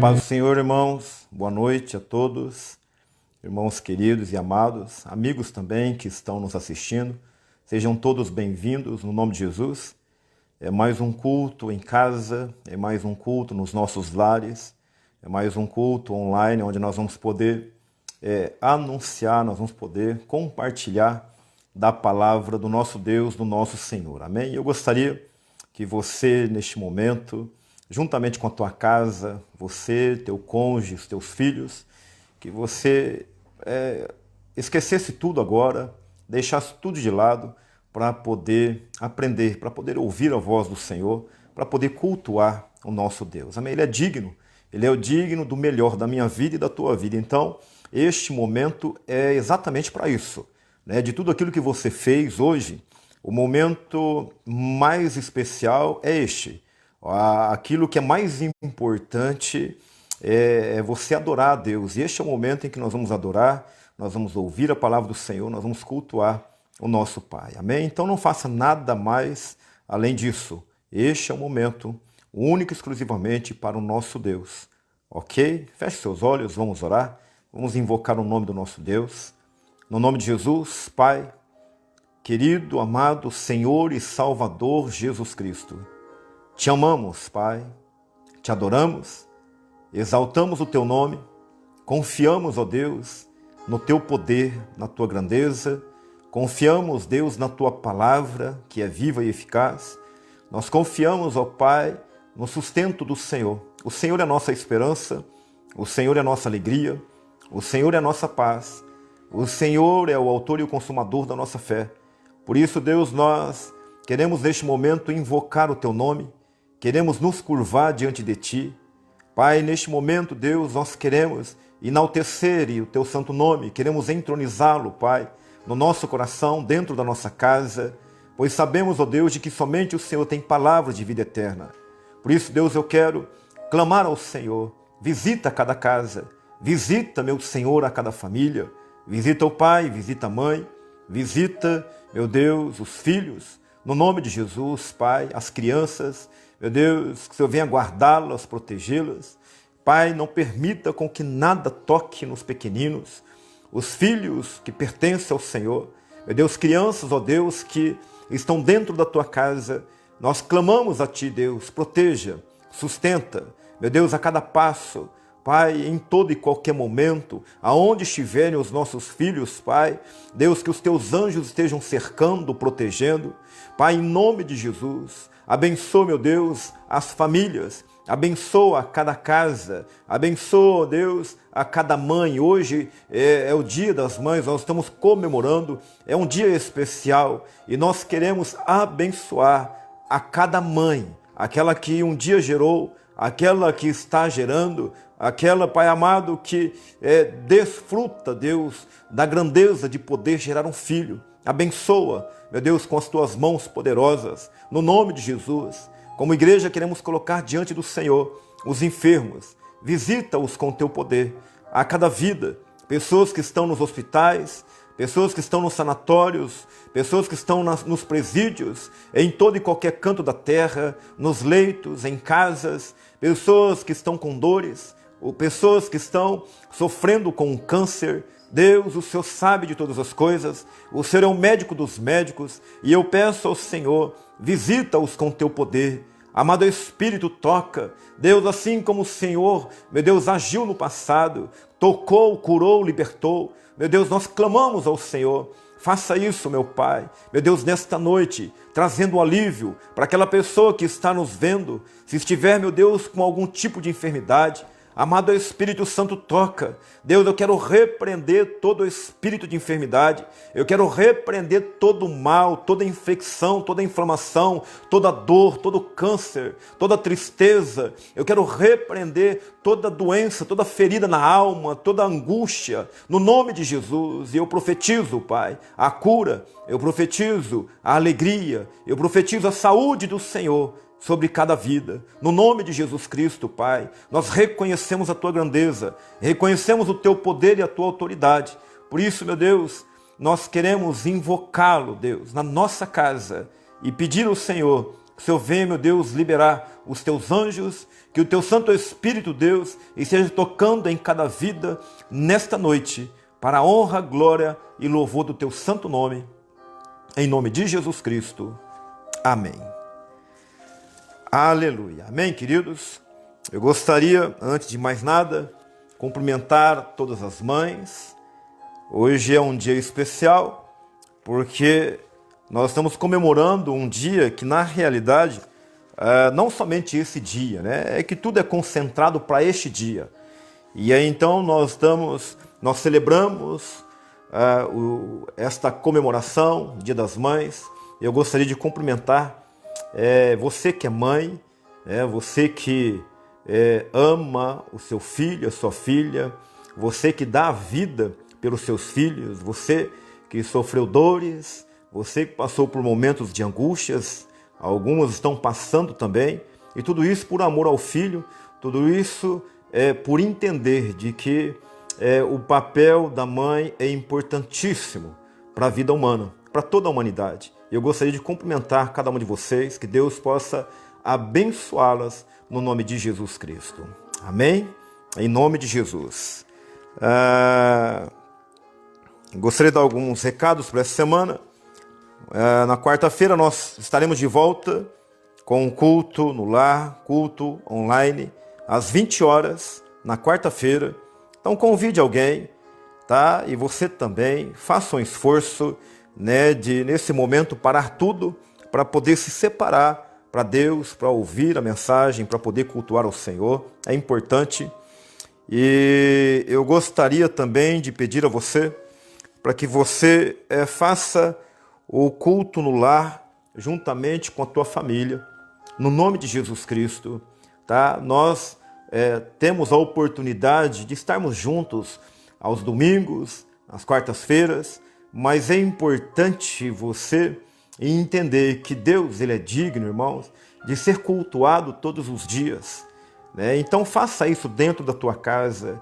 Paz do Senhor, irmãos, boa noite a todos, irmãos queridos e amados, amigos também que estão nos assistindo, sejam todos bem-vindos no nome de Jesus. É mais um culto em casa, é mais um culto nos nossos lares, é mais um culto online onde nós vamos poder anunciar, nós vamos poder compartilhar da palavra do nosso Deus, do nosso Senhor, amém? Eu gostaria que você, neste momento, juntamente com a tua casa, você, teu cônjuge, os teus filhos, que você esquecesse tudo agora, deixasse tudo de lado para poder aprender, para poder ouvir a voz do Senhor, para poder cultuar o nosso Deus. Amém? Ele é o digno do melhor da minha vida e da tua vida. Então, este momento é exatamente para isso, né? De tudo aquilo que você fez hoje, o momento mais especial é este. Aquilo que é mais importante é você adorar a Deus. E este é o momento em que nós vamos adorar, nós vamos ouvir a palavra do Senhor, nós vamos cultuar o nosso Pai. Amém? Então não faça nada mais além disso. Este é o momento único e exclusivamente para o nosso Deus. Ok? Feche seus olhos, vamos orar. Vamos invocar o nome do nosso Deus. No nome de Jesus, Pai, querido, amado Senhor e Salvador Jesus Cristo. Te amamos, Pai, te adoramos, exaltamos o teu nome, confiamos, ó Deus, no teu poder, na tua grandeza, confiamos, Deus, na tua palavra, que é viva e eficaz. Nós confiamos, ó Pai, no sustento do Senhor. O Senhor é a nossa esperança, o Senhor é a nossa alegria, o Senhor é a nossa paz, o Senhor é o autor e o consumador da nossa fé. Por isso, Deus, nós queremos neste momento invocar o teu nome, queremos nos curvar diante de ti. Pai, neste momento, Deus, nós queremos enaltecer o teu santo nome, queremos entronizá-lo, Pai, no nosso coração, dentro da nossa casa, pois sabemos, ó Deus, de que somente o Senhor tem palavras de vida eterna. Por isso, Deus, eu quero clamar ao Senhor, visita cada casa, visita, meu Senhor, a cada família, visita o pai, visita a mãe, visita, meu Deus, os filhos, no nome de Jesus, Pai, as crianças, meu Deus, que o Senhor venha guardá-las, protegê-las. Pai, não permita com que nada toque nos pequeninos, os filhos que pertencem ao Senhor. Meu Deus, crianças, ó Deus, que estão dentro da tua casa, nós clamamos a ti, Deus, proteja, sustenta, meu Deus, a cada passo. Pai, em todo e qualquer momento, aonde estiverem os nossos filhos, Pai, Deus, que os teus anjos estejam cercando, protegendo. Pai, em nome de Jesus, abençoa, meu Deus, as famílias, abençoa cada casa, abençoa, Deus, a cada mãe. Hoje é o Dia das Mães, nós estamos comemorando, é um dia especial e nós queremos abençoar a cada mãe, aquela que um dia gerou, aquela que está gerando, aquela, Pai amado, que desfruta, Deus, da grandeza de poder gerar um filho. Abençoa, meu Deus, com as tuas mãos poderosas, no nome de Jesus. Como igreja queremos colocar diante do Senhor os enfermos, visita-os com o teu poder, a cada vida, pessoas que estão nos hospitais, pessoas que estão nos sanatórios, pessoas que estão nos presídios, em todo e qualquer canto da terra, nos leitos, em casas, pessoas que estão com dores, ou pessoas que estão sofrendo com um câncer. Deus, o Senhor sabe de todas as coisas, o Senhor é o médico dos médicos, e eu peço ao Senhor, visita-os com teu poder. Amado Espírito, toca, Deus, assim como o Senhor, meu Deus, agiu no passado, tocou, curou, libertou. Meu Deus, nós clamamos ao Senhor, faça isso, meu Pai, meu Deus, nesta noite, trazendo um alívio para aquela pessoa que está nos vendo, se estiver, meu Deus, com algum tipo de enfermidade. Amado Espírito Santo, toca. Deus, eu quero repreender todo espírito de enfermidade. Eu quero repreender todo mal, toda infecção, toda inflamação, toda dor, todo câncer, toda tristeza. Eu quero repreender toda doença, toda ferida na alma, toda angústia, no nome de Jesus. E eu profetizo, Pai, a cura. Eu profetizo a alegria. Eu profetizo a saúde do Senhor sobre cada vida. No nome de Jesus Cristo, Pai, nós reconhecemos a tua grandeza, reconhecemos o teu poder e a tua autoridade. Por isso, meu Deus, nós queremos invocá-lo, Deus, na nossa casa e pedir ao Senhor, Que o Senhor venha, meu Deus, liberar os teus anjos, que o teu Santo Espírito, Deus, esteja tocando em cada vida nesta noite, para a honra, glória e louvor do teu santo nome. Em nome de Jesus Cristo. Amém. Aleluia. Amém, queridos? Eu gostaria, antes de mais nada, cumprimentar todas as mães. Hoje é um dia especial, porque nós estamos comemorando um dia que, na realidade, não somente esse dia, né? É que tudo é concentrado para este dia. E aí, então, nós celebramos esta comemoração, Dia das Mães. Eu gostaria de cumprimentar você que é mãe, você que ama o seu filho, a sua filha, você que dá a vida pelos seus filhos, você que sofreu dores, você que passou por momentos de angústias, algumas estão passando também, e tudo isso por amor ao filho, tudo isso por entender de que o papel da mãe é importantíssimo para a vida humana, para toda a humanidade. Eu gostaria de cumprimentar cada uma de vocês, que Deus possa abençoá-las no nome de Jesus Cristo. Amém? Em nome de Jesus. Gostaria de dar alguns recados para essa semana. Na quarta-feira nós estaremos de volta com um culto no lar, culto online, às 20 horas, na quarta-feira. Então convide alguém, tá? E você também, faça um esforço, né, de nesse momento parar tudo para poder se separar para Deus, para ouvir a mensagem, para poder cultuar o Senhor. É importante. E eu gostaria também de pedir a você para que você faça o culto no lar juntamente com a tua família, no nome de Jesus Cristo, tá? Nós temos a oportunidade de estarmos juntos aos domingos, às quartas-feiras, mas é importante você entender que Deus, ele é digno, irmãos, de ser cultuado todos os dias, né? Então faça isso dentro da tua casa.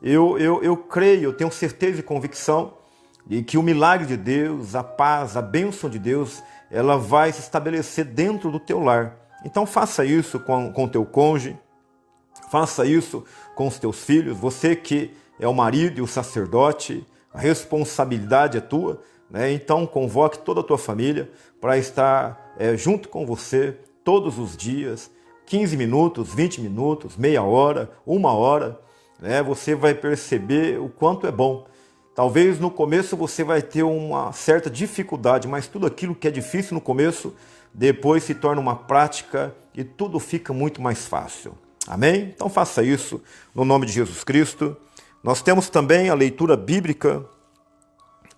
Eu creio, eu tenho certeza e convicção de que o milagre de Deus, a paz, a bênção de Deus, ela vai se estabelecer dentro do teu lar. Então faça isso com o teu cônjuge, faça isso com os teus filhos, você que é o marido e o sacerdote, a responsabilidade é tua, né? Então convoque toda a tua família para estar junto com você todos os dias, 15 minutos, 20 minutos, meia hora, uma hora, né? Você vai perceber o quanto é bom. Talvez no começo você vai ter uma certa dificuldade, mas tudo aquilo que é difícil no começo, depois se torna uma prática e tudo fica muito mais fácil. Amém? Então faça isso no nome de Jesus Cristo. Nós temos também a leitura bíblica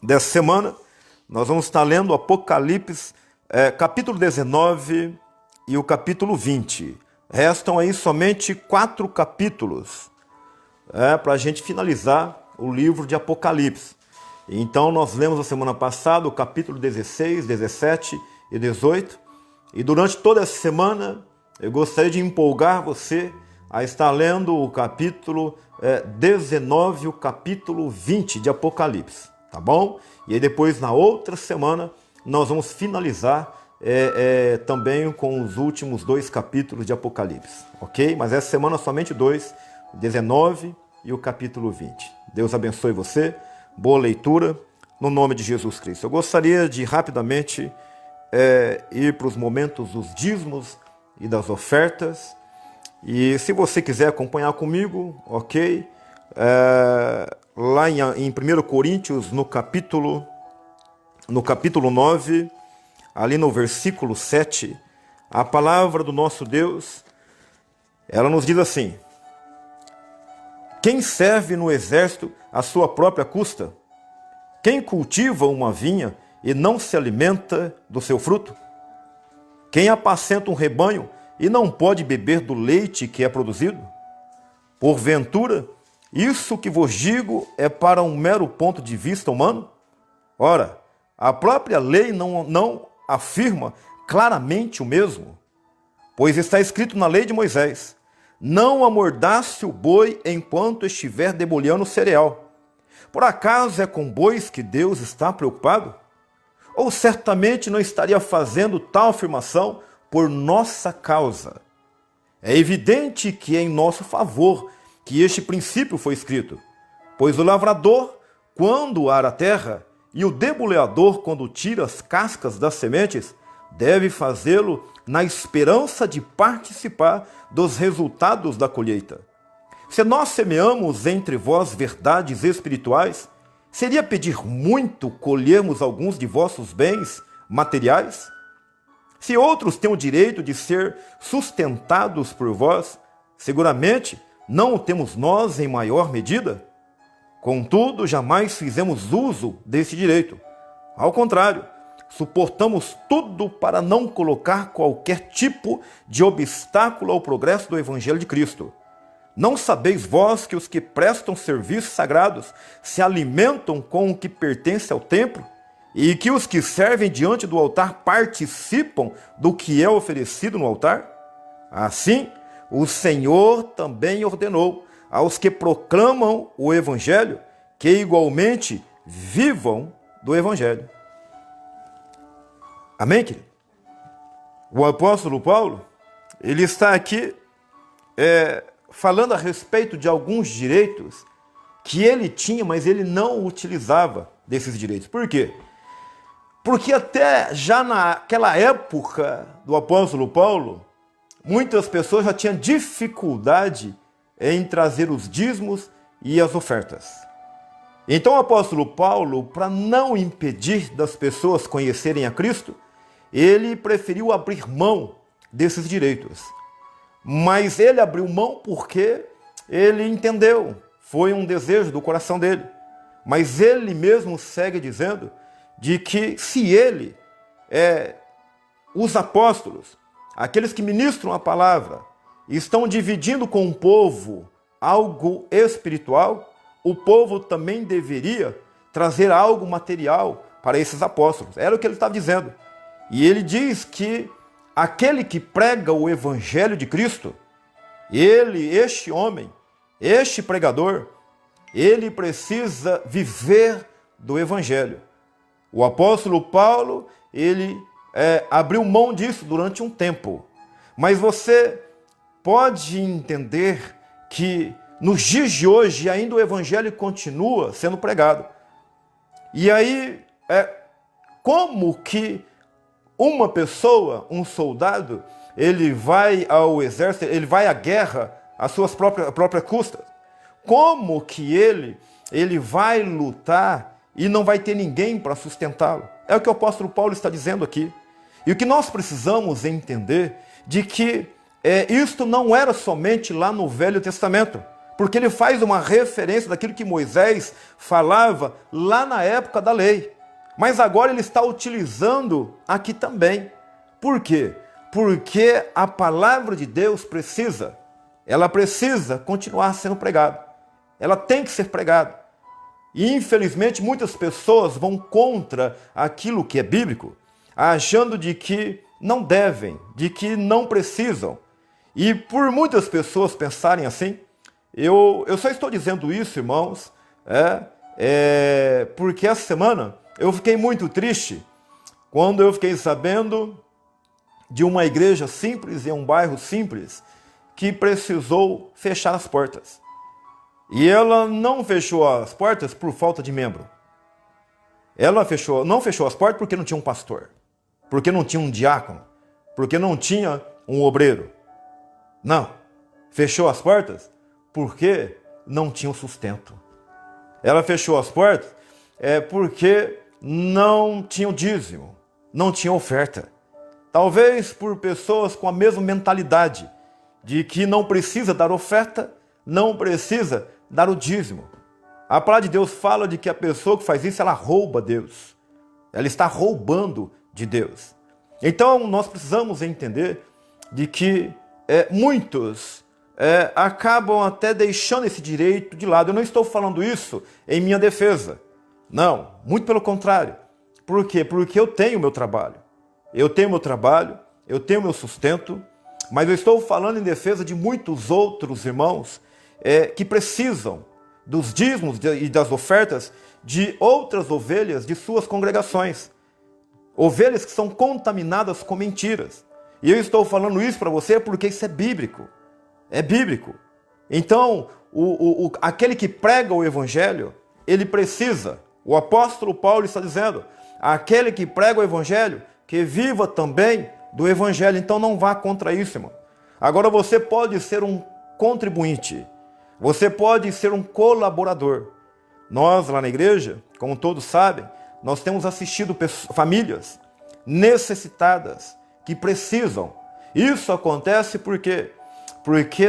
dessa semana. Nós vamos estar lendo Apocalipse, capítulo 19 e o capítulo 20. Restam aí somente 4 capítulos para a gente finalizar o livro de Apocalipse. Então nós lemos a semana passada o capítulo 16, 17 e 18. E durante toda essa semana eu gostaria de empolgar você a estar lendo o capítulo 19 e o capítulo 20 de Apocalipse, tá bom? E aí depois na outra semana nós vamos finalizar também com os últimos 2 capítulos de Apocalipse, ok? Mas essa semana somente 2, 19 e o capítulo 20. Deus abençoe você, boa leitura, no nome de Jesus Cristo. Eu gostaria de rapidamente ir para os momentos dos dízimos e das ofertas. E se você quiser acompanhar comigo, ok? Lá em 1 Coríntios, no capítulo 9, ali no versículo 7, a palavra do nosso Deus, ela nos diz assim: quem serve no exército à sua própria custa? Quem cultiva uma vinha e não se alimenta do seu fruto? Quem apacenta um rebanho e não pode beber do leite que é produzido? Porventura, isso que vos digo é para um mero ponto de vista humano? Ora, a própria lei não afirma claramente o mesmo? Pois está escrito na lei de Moisés: não amordace o boi enquanto estiver debulhando o cereal. Por acaso é com bois que Deus está preocupado? Ou certamente não estaria fazendo tal afirmação por nossa causa. É evidente que é em nosso favor que este princípio foi escrito, pois o lavrador, quando ara a terra, e o debulhador, quando tira as cascas das sementes, deve fazê-lo na esperança de participar dos resultados da colheita. Se nós semeamos entre vós verdades espirituais, seria pedir muito colhermos alguns de vossos bens materiais? Se outros têm o direito de ser sustentados por vós, seguramente não o temos nós em maior medida? Contudo, jamais fizemos uso desse direito. Ao contrário, suportamos tudo para não colocar qualquer tipo de obstáculo ao progresso do Evangelho de Cristo. Não sabeis vós que os que prestam serviços sagrados se alimentam com o que pertence ao templo? E que os que servem diante do altar participam do que é oferecido no altar? Assim, o Senhor também ordenou aos que proclamam o Evangelho que igualmente vivam do Evangelho. Amém, querido? O apóstolo Paulo, ele está aqui falando a respeito de alguns direitos que ele tinha, mas ele não utilizava desses direitos. Por quê? Porque até já naquela época do apóstolo Paulo, muitas pessoas já tinham dificuldade em trazer os dízimos e as ofertas. Então o apóstolo Paulo, para não impedir das pessoas conhecerem a Cristo, ele preferiu abrir mão desses direitos. Mas ele abriu mão porque ele entendeu, foi um desejo do coração dele. Mas ele mesmo segue dizendo de que se ele, os apóstolos, aqueles que ministram a palavra, estão dividindo com o povo algo espiritual, o povo também deveria trazer algo material para esses apóstolos. Era o que ele estava dizendo. E ele diz que aquele que prega o Evangelho de Cristo, este homem, este pregador, ele precisa viver do Evangelho. O apóstolo Paulo, ele abriu mão disso durante um tempo. Mas você pode entender que nos dias de hoje ainda o Evangelho continua sendo pregado. E aí, como que uma pessoa, um soldado, ele vai ao exército, ele vai à guerra às suas próprias custas? Como que ele vai lutar e não vai ter ninguém para sustentá-lo? É o que o apóstolo Paulo está dizendo aqui. E o que nós precisamos entender de que isto não era somente lá no Velho Testamento, porque ele faz uma referência daquilo que Moisés falava lá na época da lei. Mas agora ele está utilizando aqui também. Por quê? Porque a palavra de Deus precisa continuar sendo pregada. Ela tem que ser pregada. E infelizmente muitas pessoas vão contra aquilo que é bíblico, achando de que não devem, de que não precisam. E por muitas pessoas pensarem assim, eu só estou dizendo isso, irmãos, porque essa semana eu fiquei muito triste quando eu fiquei sabendo de uma igreja simples, em um bairro simples, que precisou fechar as portas. E ela não fechou as portas por falta de membro. Ela não fechou as portas porque não tinha um pastor, porque não tinha um diácono, porque não tinha um obreiro. Não. Fechou as portas porque não tinha um sustento. Ela fechou as portas porque não tinha o dízimo, não tinha oferta. Talvez por pessoas com a mesma mentalidade de que não precisa dar oferta, não precisa dar o dízimo. A palavra de Deus fala de que a pessoa que faz isso, ela rouba Deus. Ela está roubando de Deus. Então nós precisamos entender de que muitos acabam até deixando esse direito de lado. Eu não estou falando isso em minha defesa. Não, muito pelo contrário. Por quê? Porque eu tenho meu trabalho. Eu tenho meu trabalho, eu tenho meu sustento, mas eu estou falando em defesa de muitos outros irmãos que precisam dos dízimos e das ofertas de outras ovelhas de suas congregações. Ovelhas que são contaminadas com mentiras. E eu estou falando isso para você porque isso é bíblico. É bíblico. Então, aquele que prega o evangelho, ele precisa, o apóstolo Paulo está dizendo, aquele que prega o evangelho, que viva também do evangelho. Então não vá contra isso, irmão. Agora você pode ser um contribuinte, você pode ser um colaborador. Nós lá na igreja, como todos sabem, nós temos assistido famílias necessitadas que precisam. Isso acontece porque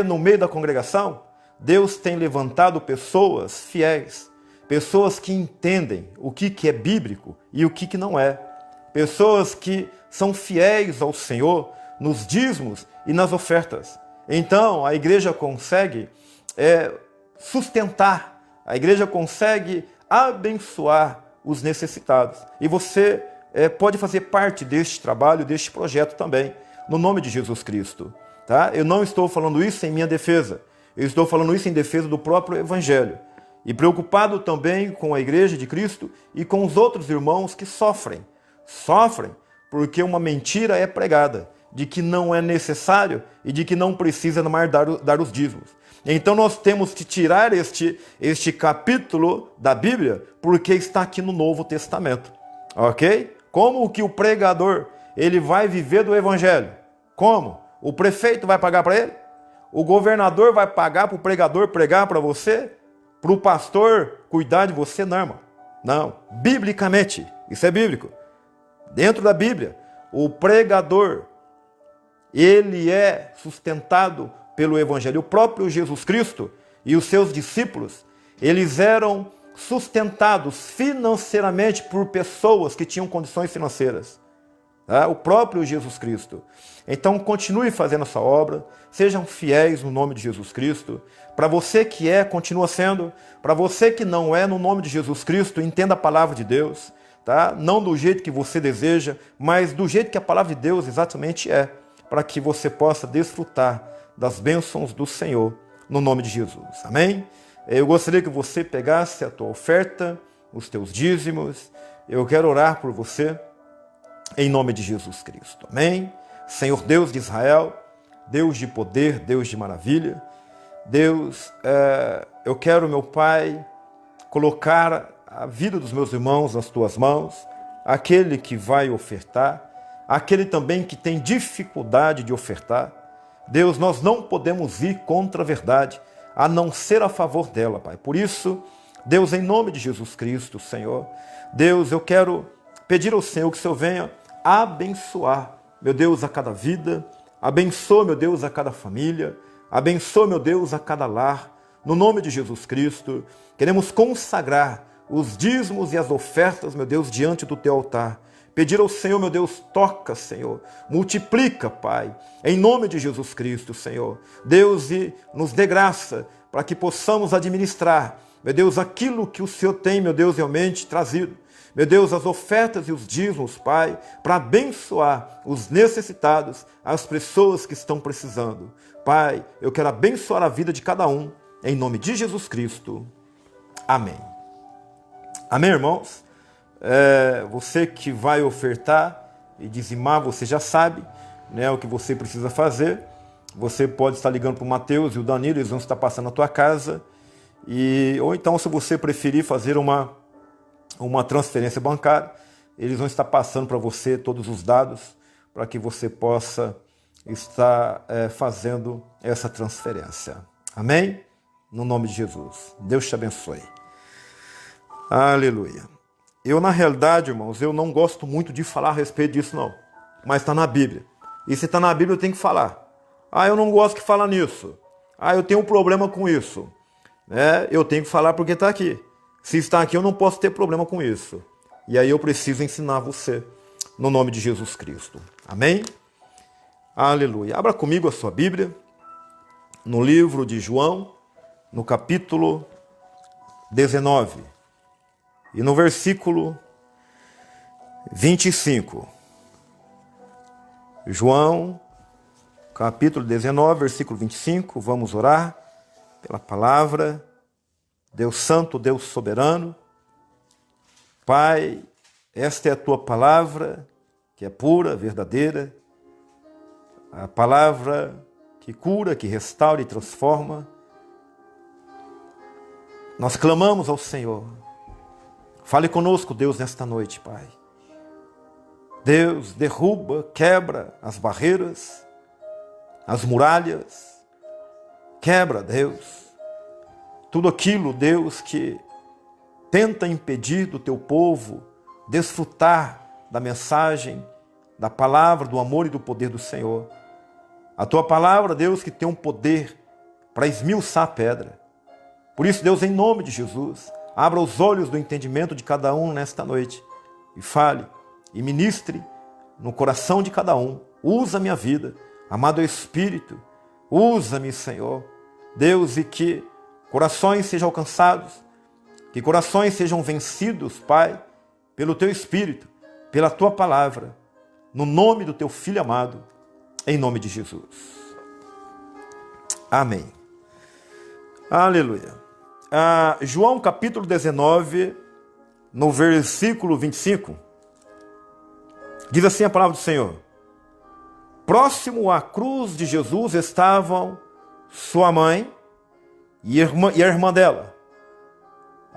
no meio da congregação, Deus tem levantado pessoas fiéis, pessoas que entendem o que é bíblico e o que não é. Pessoas que são fiéis ao Senhor nos dízimos e nas ofertas. Então, a igreja consegue sustentar, a igreja consegue abençoar os necessitados. E você pode fazer parte deste trabalho, deste projeto também, no nome de Jesus Cristo. Tá? Eu não estou falando isso em minha defesa, eu estou falando isso em defesa do próprio Evangelho. E preocupado também com a igreja de Cristo e com os outros irmãos que sofrem. Sofrem porque uma mentira é pregada, de que não é necessário e de que não precisa mais dar os dízimos. Então nós temos que tirar este capítulo da Bíblia, porque está aqui no Novo Testamento. Ok? Como que o pregador ele vai viver do Evangelho? Como? O prefeito vai pagar para ele? O governador vai pagar para o pregador pregar para você? Para o pastor cuidar de você? Não, irmão. Não. Biblicamente, isso é bíblico. Dentro da Bíblia, o pregador, ele é sustentado pelo Evangelho. O próprio Jesus Cristo e os seus discípulos, eles eram sustentados financeiramente por pessoas que tinham condições financeiras. Tá? O próprio Jesus Cristo. Então, continue fazendo essa obra, sejam fiéis no nome de Jesus Cristo. Para você que continua sendo. Para você que não é, no nome de Jesus Cristo, entenda a palavra de Deus. Tá? Não do jeito que você deseja, mas do jeito que a palavra de Deus exatamente é, para que você possa desfrutar das bênçãos do Senhor, no nome de Jesus. Amém? Eu gostaria que você pegasse a tua oferta, os teus dízimos. Eu quero orar por você, em nome de Jesus Cristo. Amém? Senhor Deus de Israel, Deus de poder, Deus de maravilha. Deus, eu quero, meu Pai, colocar a vida dos meus irmãos nas tuas mãos, aquele que vai ofertar, aquele também que tem dificuldade de ofertar. Deus, nós não podemos ir contra a verdade, a não ser a favor dela, Pai. Por isso, Deus, em nome de Jesus Cristo, Senhor, Deus, eu quero pedir ao Senhor que o Senhor venha abençoar, meu Deus, a cada vida, abençoa, meu Deus, a cada família, abençoa, meu Deus, a cada lar. No nome de Jesus Cristo, queremos consagrar os dízimos e as ofertas, meu Deus, diante do teu altar. Pedir ao Senhor, meu Deus, toca, Senhor, multiplica, Pai, em nome de Jesus Cristo, Senhor. Deus, e nos dê graça para que possamos administrar, meu Deus, aquilo que o Senhor tem, meu Deus, realmente trazido. Meu Deus, as ofertas e os dízimos, Pai, para abençoar os necessitados, as pessoas que estão precisando. Pai, eu quero abençoar a vida de cada um, em nome de Jesus Cristo. Amém. Amém, irmãos? Você que vai ofertar e dizimar, você já sabe, né, o que você precisa fazer. Você pode estar ligando para o Mateus e o Danilo, eles vão estar passando na tua casa. Ou então, se você preferir fazer uma transferência bancária, eles vão estar passando para você todos os dados para que você possa estar fazendo essa transferência. Amém? No nome de Jesus. Deus te abençoe. Aleluia. Eu, na realidade, irmãos, eu não gosto muito de falar a respeito disso, não. Mas está na Bíblia. E se está na Bíblia, eu tenho que falar. Eu não gosto que fala nisso. Eu tenho um problema com isso. Eu tenho que falar porque está aqui. Se está aqui, eu não posso ter problema com isso. E aí eu preciso ensinar você, no nome de Jesus Cristo. Amém? Aleluia. Abra comigo a sua Bíblia, no livro de João, no capítulo 19. E no versículo 25. João, capítulo 19, versículo 25. Vamos orar pela palavra. Deus Santo, Deus Soberano. Pai, esta é a tua palavra, que é pura, verdadeira. a palavra que cura, que restaura e transforma. Nós clamamos ao Senhor. Fale conosco, Deus, nesta noite, Pai. Deus, derruba, quebra as barreiras, as muralhas. Quebra, Deus, tudo aquilo, Deus, que tenta impedir do teu povo desfrutar da mensagem, da palavra, do amor e do poder do Senhor. A tua palavra, Deus, que tem um poder para esmiuçar a pedra. Por isso, Deus, em nome de Jesus, abra os olhos do entendimento de cada um nesta noite e fale e ministre no coração de cada um. Usa a minha vida, amado Espírito, usa-me, Senhor. Deus, e que corações sejam alcançados, que corações sejam vencidos, Pai, pelo Teu Espírito, pela Tua palavra, no nome do Teu Filho amado, em nome de Jesus. Amém. Aleluia. João capítulo 19, no versículo 25, diz assim a palavra do Senhor: próximo à cruz de Jesus estavam sua mãe e a irmã dela,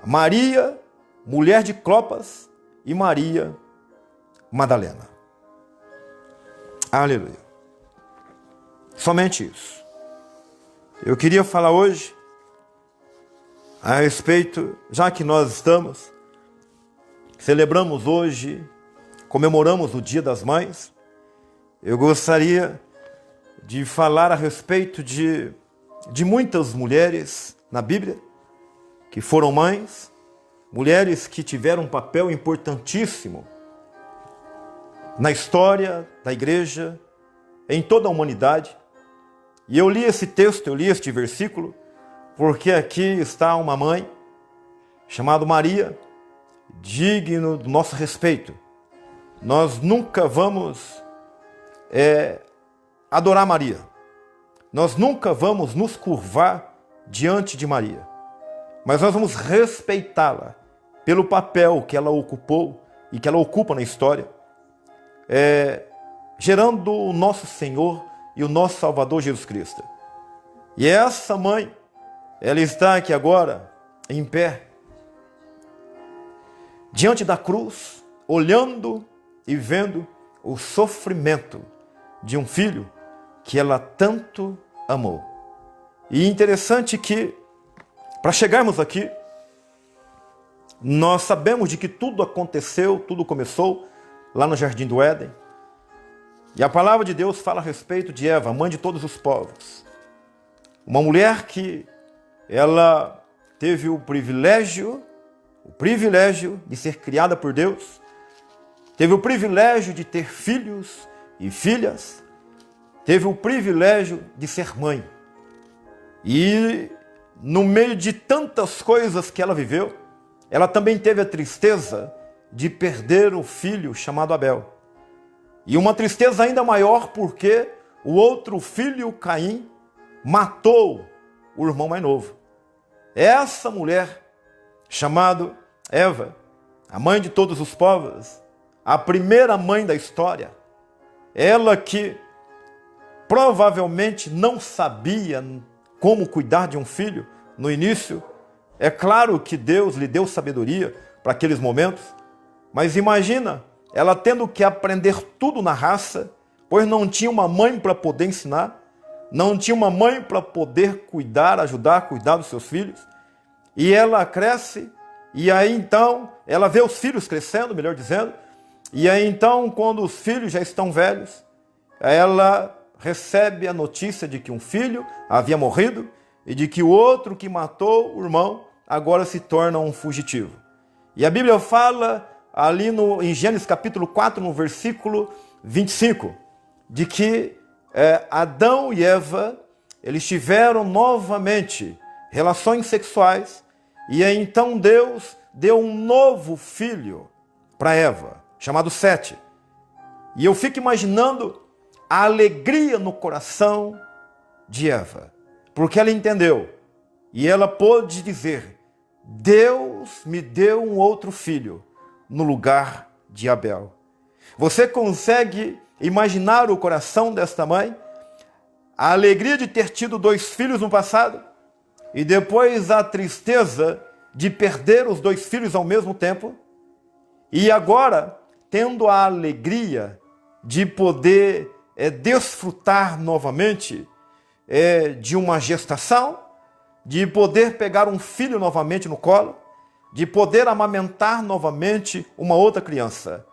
Maria, mulher de Clopas, e Maria Madalena. Aleluia. Somente isso. Eu queria falar hoje a respeito, já que nós celebramos hoje, comemoramos o Dia das Mães, eu gostaria de falar a respeito de muitas mulheres na Bíblia que foram mães, mulheres que tiveram um papel importantíssimo na história da igreja, em toda a humanidade. E eu li esse texto, eu li este versículo, porque aqui está uma mãe chamada Maria, digno do nosso respeito. Nós nunca vamos adorar Maria. Nós nunca vamos nos curvar diante de Maria. Mas nós vamos respeitá-la pelo papel que ela ocupou e que ela ocupa na história, gerando o nosso Senhor e o nosso Salvador Jesus Cristo. E essa mãe, ela está aqui agora, em pé, diante da cruz, olhando e vendo o sofrimento de um filho que ela tanto amou. E interessante que, para chegarmos aqui, nós sabemos de que tudo aconteceu, tudo começou lá no Jardim do Éden. E a palavra de Deus fala a respeito de Eva, mãe de todos os povos. Uma mulher que ela teve o privilégio de ser criada por Deus, teve o privilégio de ter filhos e filhas, teve o privilégio de ser mãe. E no meio de tantas coisas que ela viveu, ela também teve a tristeza de perder o filho chamado Abel. E uma tristeza ainda maior porque o outro filho, Caim, matou o irmão mais novo. Essa mulher, chamada Eva, a mãe de todos os povos, a primeira mãe da história, ela que provavelmente não sabia como cuidar de um filho no início. É claro que Deus lhe deu sabedoria para aqueles momentos, mas imagina ela tendo que aprender tudo na raça, pois não tinha uma mãe para poder ensinar, não tinha uma mãe para poder cuidar, ajudar a cuidar dos seus filhos. E ela cresce, e aí então ela vê os filhos crescendo, melhor dizendo, e aí então quando os filhos já estão velhos, ela recebe a notícia de que um filho havia morrido e de que o outro que matou o irmão agora se torna um fugitivo. E a Bíblia fala ali em Gênesis capítulo 4, no versículo 25, de que Adão e Eva, eles tiveram novamente relações sexuais, e aí então Deus deu um novo filho para Eva, chamado Sete. E eu fico imaginando a alegria no coração de Eva, porque ela entendeu, e ela pôde dizer: Deus me deu um outro filho no lugar de Abel. Você consegue imaginar o coração desta mãe? A alegria de ter tido 2 filhos no passado e depois a tristeza de perder os 2 filhos ao mesmo tempo, e agora tendo a alegria de poder desfrutar novamente de uma gestação, de poder pegar um filho novamente no colo, de poder amamentar novamente uma outra criança.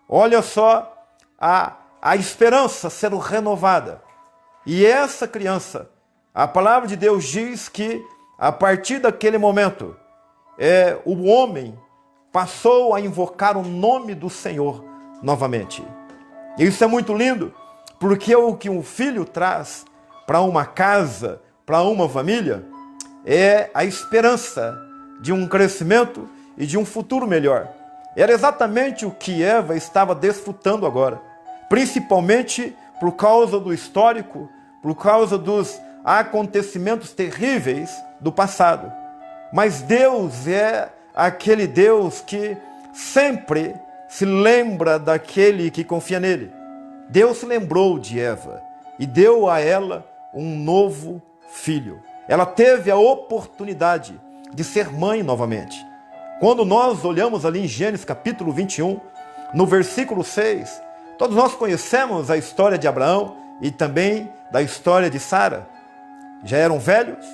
Olha só a esperança sendo renovada. E essa criança, a palavra de Deus diz que a partir daquele momento, o homem passou a invocar o nome do Senhor novamente. E isso é muito lindo, porque o que um filho traz para uma casa, para uma família, é a esperança de um crescimento e de um futuro melhor. Era exatamente o que Eva estava desfrutando agora, principalmente por causa do histórico, por causa dos acontecimentos terríveis do passado. Mas Deus é aquele Deus que sempre se lembra daquele que confia nele. Deus se lembrou de Eva e deu a ela um novo filho. Ela teve a oportunidade de ser mãe novamente. Quando nós olhamos ali em Gênesis capítulo 21, no versículo 6, todos nós conhecemos a história de Abraão e também da história de Sara. Já eram velhos,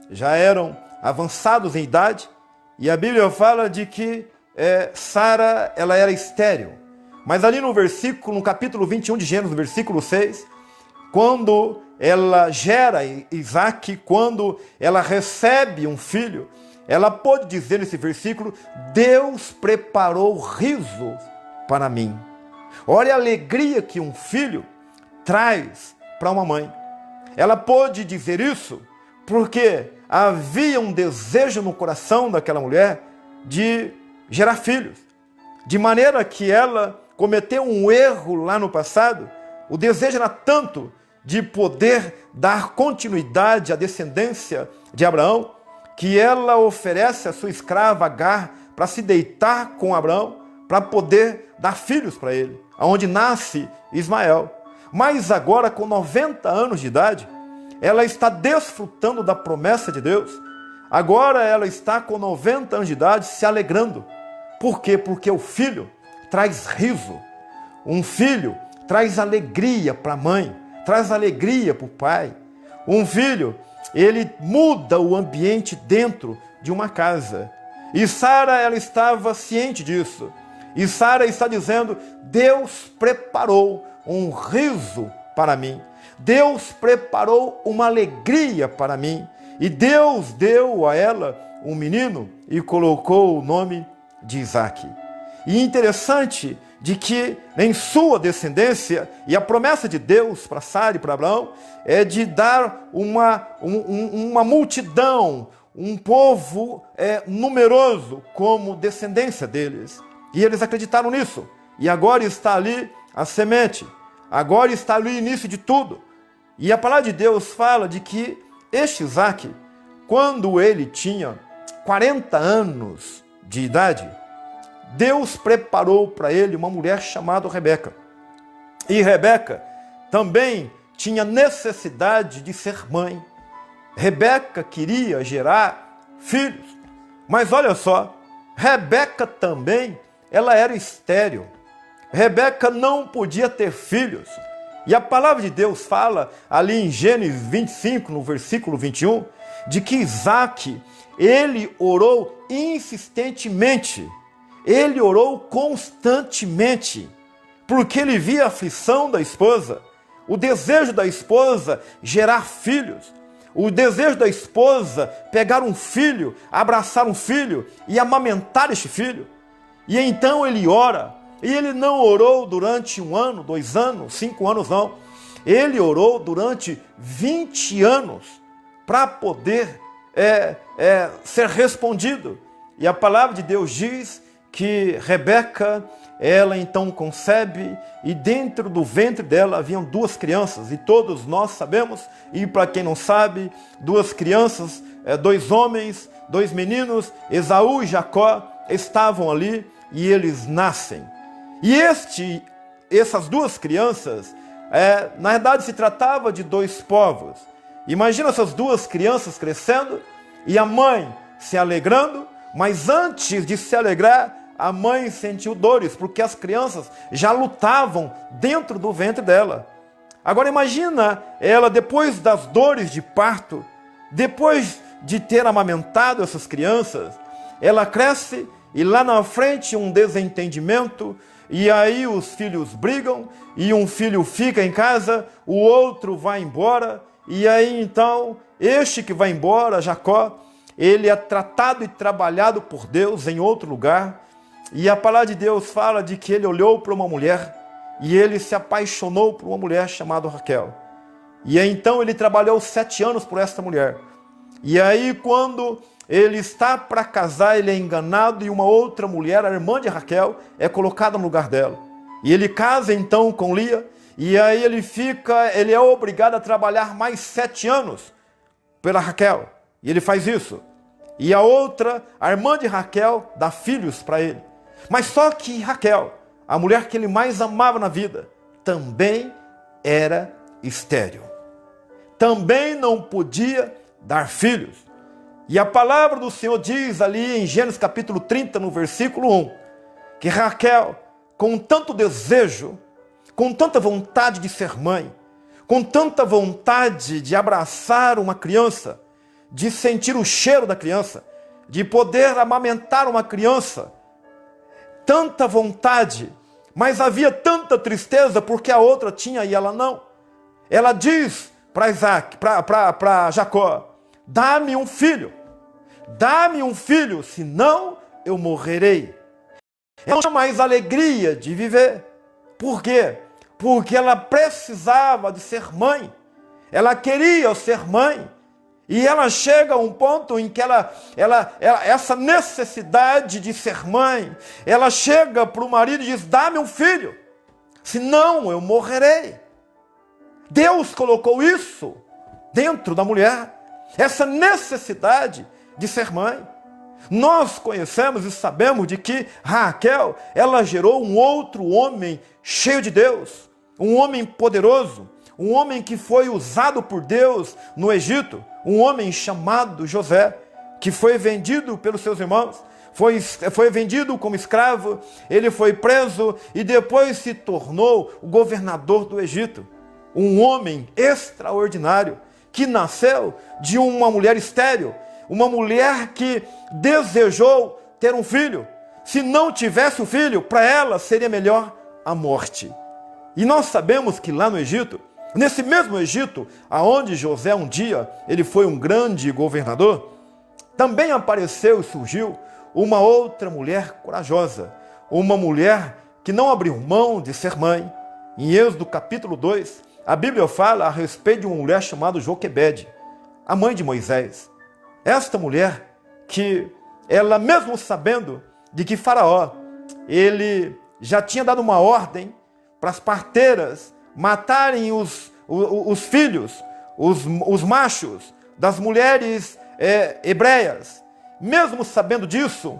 já eram avançados em idade, e a Bíblia fala de que Sara, ela era estéril. Mas ali no capítulo 21 de Gênesis, no versículo 6, quando ela gera Isaac, quando ela recebe um filho, ela pode dizer nesse versículo: Deus preparou riso para mim. Olha a alegria que um filho traz para uma mãe. Ela pode dizer isso porque havia um desejo no coração daquela mulher de gerar filhos. De maneira que ela cometeu um erro lá no passado, o desejo era tanto de poder dar continuidade à descendência de Abraão, que ela oferece a sua escrava Agar para se deitar com Abraão, para poder dar filhos para ele, aonde nasce Ismael. Mas agora, com 90 anos de idade, ela está desfrutando da promessa de Deus. Agora ela está com 90 anos de idade se alegrando. Por quê? Porque o filho traz riso. Um filho traz alegria para a mãe, traz alegria para o pai. Um filho, ele muda o ambiente dentro de uma casa. E Sara, ela estava ciente disso. E Sara está dizendo: Deus preparou um riso para mim. Deus preparou uma alegria para mim. E Deus deu a ela um menino e colocou o nome de Isaac. E interessante de que em sua descendência, e a promessa de Deus para Sara e para Abraão é de dar uma multidão, um povo numeroso como descendência deles. E eles acreditaram nisso. E agora está ali a semente. Agora está ali o início de tudo. E a palavra de Deus fala de que este Isaac, quando ele tinha 40 anos de idade, Deus preparou para ele uma mulher chamada Rebeca. E Rebeca também tinha necessidade de ser mãe. Rebeca queria gerar filhos. Mas olha só, Rebeca também, ela era estéril. Rebeca não podia ter filhos. E a palavra de Deus fala ali em Gênesis 25, no versículo 21, de que Isaac, ele orou insistentemente. Ele orou constantemente, porque ele via a aflição da esposa, o desejo da esposa gerar filhos, o desejo da esposa pegar um filho, abraçar um filho e amamentar este filho. E então ele ora, e ele não orou durante 1 ano, 2 anos, 5 anos não. Ele orou durante 20 anos para poder ser respondido. E a palavra de Deus diz que Rebeca, ela então concebe, e dentro do ventre dela haviam 2 crianças, e todos nós sabemos, e para quem não sabe, 2 crianças, 2 homens, 2 meninos, Esaú e Jacó, estavam ali, e eles nascem. E este essas duas crianças, na verdade se tratava de dois povos. Imagina essas duas crianças crescendo e a mãe se alegrando, mas antes de se alegrar, a mãe sentiu dores, porque as crianças já lutavam dentro do ventre dela. Agora imagina ela, depois das dores de parto, depois de ter amamentado essas crianças, ela cresce e lá na frente um desentendimento, e aí os filhos brigam, e um filho fica em casa, o outro vai embora, e aí então este que vai embora, Jacó, ele é tratado e trabalhado por Deus em outro lugar, e a palavra de Deus fala de que ele olhou para uma mulher, e ele se apaixonou por uma mulher chamada Raquel. E aí, então ele trabalhou 7 anos por esta mulher. E aí quando ele está para casar, ele é enganado e uma outra mulher, a irmã de Raquel, é colocada no lugar dela. E ele casa então com Lia, e aí ele é obrigado a trabalhar mais 7 anos pela Raquel. E ele faz isso. E a outra, a irmã de Raquel, dá filhos para ele. Mas só que Raquel, a mulher que ele mais amava na vida, também era estéril. Também não podia dar filhos. E a palavra do Senhor diz ali em Gênesis capítulo 30, no versículo 1, que Raquel, com tanto desejo, com tanta vontade de ser mãe, com tanta vontade de abraçar uma criança, de sentir o cheiro da criança, de poder amamentar uma criança, tanta vontade, mas havia tanta tristeza porque a outra tinha e ela não. Ela diz para Jacó: dá-me um filho, senão eu morrerei. Ela não tinha mais alegria de viver. Por quê? Porque ela precisava de ser mãe. Ela queria ser mãe. E ela chega a um ponto em que essa necessidade de ser mãe, ela chega para o marido e diz: dá-me um filho, senão eu morrerei. Deus colocou isso dentro da mulher, essa necessidade de ser mãe. Nós conhecemos e sabemos de que Raquel, ela gerou um outro homem cheio de Deus, um homem poderoso, um homem que foi usado por Deus no Egito, um homem chamado José, que foi vendido pelos seus irmãos, foi vendido como escravo, ele foi preso e depois se tornou o governador do Egito. Um homem extraordinário, que nasceu de uma mulher estéril, uma mulher que desejou ter um filho. Se não tivesse o filho, para ela seria melhor a morte. E nós sabemos que lá no Egito, nesse mesmo Egito, aonde José um dia ele foi um grande governador, também apareceu e surgiu uma outra mulher corajosa, uma mulher que não abriu mão de ser mãe. Em Êxodo capítulo 2, a Bíblia fala a respeito de uma mulher chamada Joquebede, a mãe de Moisés. Esta mulher que ela, mesmo sabendo de que Faraó, ele já tinha dado uma ordem para as parteiras matarem os filhos, os machos das mulheres hebreias, mesmo sabendo disso,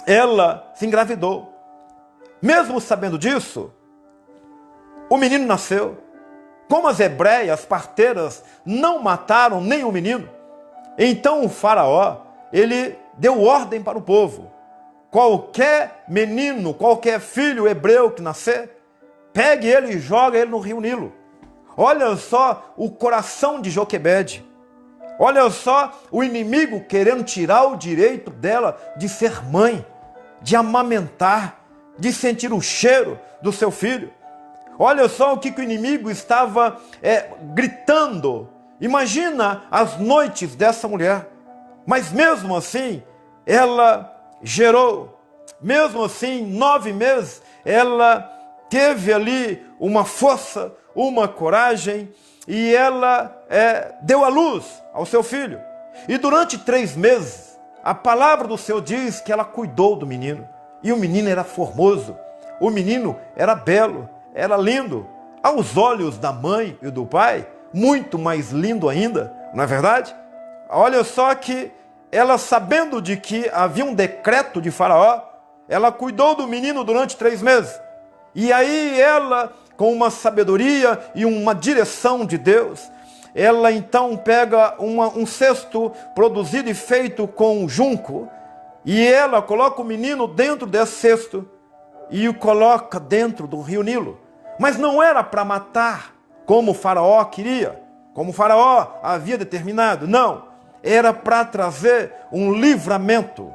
ela se engravidou. Mesmo sabendo disso, o menino nasceu. Como as hebreias, as parteiras, não mataram nem o menino, então o faraó, ele deu ordem para o povo: qualquer menino, qualquer filho hebreu que nascer, pegue ele e joga ele no rio Nilo. Olha só o coração de Joquebede. Olha só o inimigo querendo tirar o direito dela de ser mãe, de amamentar, de sentir o cheiro do seu filho. Olha só o que o inimigo estava gritando. Imagina as noites dessa mulher. Mas mesmo assim, ela gerou. Mesmo assim, 9 meses, ela teve ali uma força, uma coragem, e ela deu à luz ao seu filho. E durante 3 meses, a palavra do Senhor diz que ela cuidou do menino. E o menino era formoso, o menino era belo, era lindo. Aos olhos da mãe e do pai, muito mais lindo ainda, não é verdade? Olha só que ela, sabendo de que havia um decreto de Faraó, ela cuidou do menino durante 3 meses. E aí ela, com uma sabedoria e uma direção de Deus, ela então pega um cesto produzido e feito com junco, e ela coloca o menino dentro desse cesto e o coloca dentro do rio Nilo. Mas não era para matar, como o faraó queria, como o faraó havia determinado. Não, era para trazer um livramento.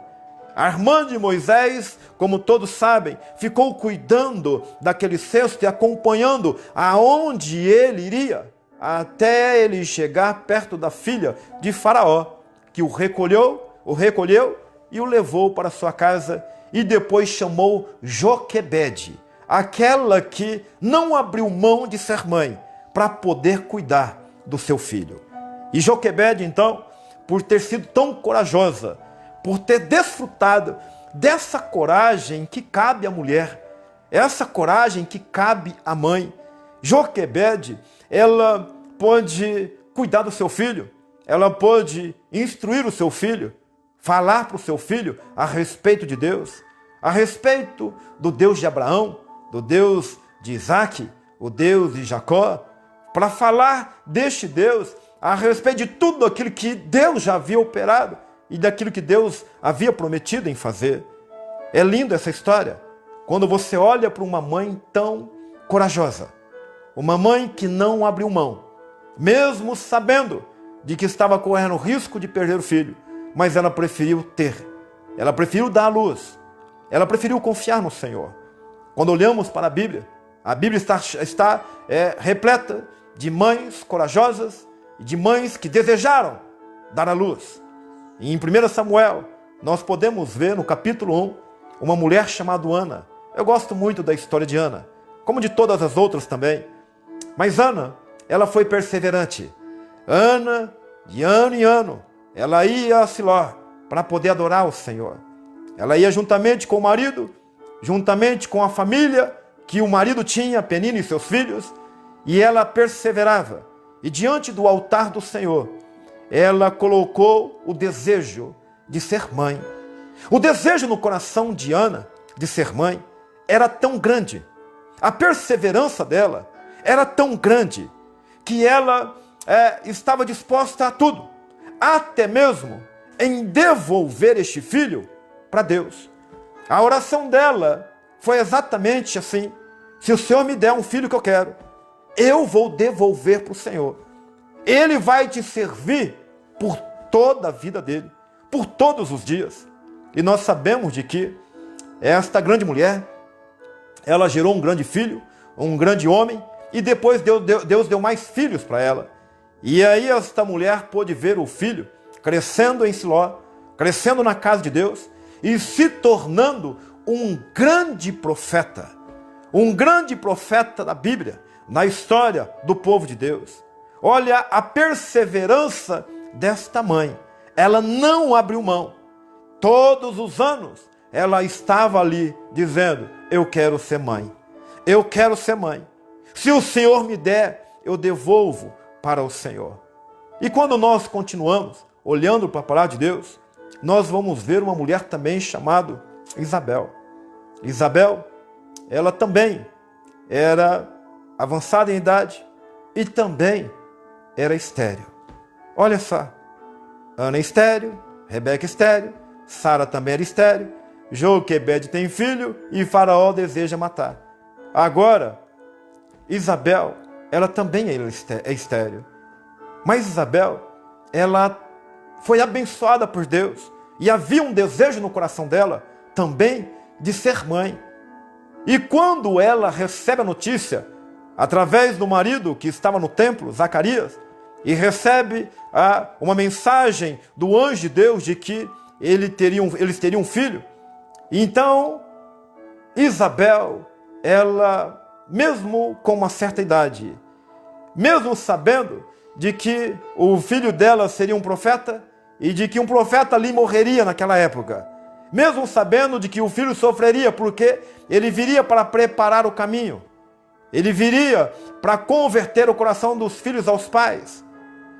A irmã de Moisés, como todos sabem, ficou cuidando daquele cesto e acompanhando aonde ele iria, até ele chegar perto da filha de Faraó, que o recolheu e o levou para sua casa, e depois chamou Joquebede, aquela que não abriu mão de ser mãe, para poder cuidar do seu filho. E Joquebede, então, por ter sido tão corajosa, por ter desfrutado dessa coragem que cabe à mulher, essa coragem que cabe à mãe, Joquebede, ela pôde cuidar do seu filho, ela pôde instruir o seu filho, falar para o seu filho a respeito de Deus, a respeito do Deus de Abraão, do Deus de Isaac, o Deus de Jacó, para falar deste Deus a respeito de tudo aquilo que Deus já havia operado e daquilo que Deus havia prometido em fazer. É linda essa história, quando você olha para uma mãe tão corajosa, uma mãe que não abriu mão, mesmo sabendo de que estava correndo o risco de perder o filho, mas ela preferiu ter, ela preferiu dar à luz, ela preferiu confiar no Senhor. Quando olhamos para a Bíblia está repleta de mães corajosas e de mães que desejaram dar à luz. E em 1 Samuel, nós podemos ver no capítulo 1, uma mulher chamada Ana. Eu gosto muito da história de Ana, como de todas as outras também. Mas Ana, ela foi perseverante. Ana, de ano em ano, ela ia a Siló para poder adorar o Senhor. Ela ia juntamente com o marido, juntamente com a família que o marido tinha, Penina e seus filhos, e ela perseverava. E diante do altar do Senhor, ela colocou o desejo de ser mãe. O desejo no coração de Ana de ser mãe era tão grande, a perseverança dela era tão grande, que ela estava disposta a tudo, até mesmo em devolver este filho para Deus. A oração dela foi exatamente assim: se o Senhor me der um filho que eu quero, eu vou devolver para o Senhor. Ele vai te servir por toda a vida dele, por todos os dias. E nós sabemos de que esta grande mulher, ela gerou um grande filho, um grande homem, e depois Deus deu mais filhos para ela. E aí esta mulher pôde ver o filho crescendo em Siló, crescendo na casa de Deus e se tornando um grande profeta da Bíblia, na história do povo de Deus. Olha a perseverança desta mãe. Ela não abriu mão. Todos os anos ela estava ali dizendo: eu quero ser mãe. Eu quero ser mãe. Se o Senhor me der, eu devolvo para o Senhor. E quando nós continuamos olhando para a palavra de Deus, nós vamos ver uma mulher também chamada Isabel. Isabel, ela também era avançada em idade e também era estéril. Olha só, Ana é estéril, Rebeca é estéril, Sara também era estéril, Joquebede tem filho e Faraó deseja matar. Agora, Isabel, ela também é estéril. Mas Isabel, ela foi abençoada por Deus e havia um desejo no coração dela também de ser mãe. E quando ela recebe a notícia, através do marido que estava no templo, Zacarias, e recebe uma mensagem do anjo de Deus de que eles teriam um filho, então Isabel, ela, mesmo com uma certa idade, mesmo sabendo de que o filho dela seria um profeta e de que um profeta ali morreria naquela época, mesmo sabendo de que o filho sofreria porque ele viria para preparar o caminho, ele viria para converter o coração dos filhos aos pais,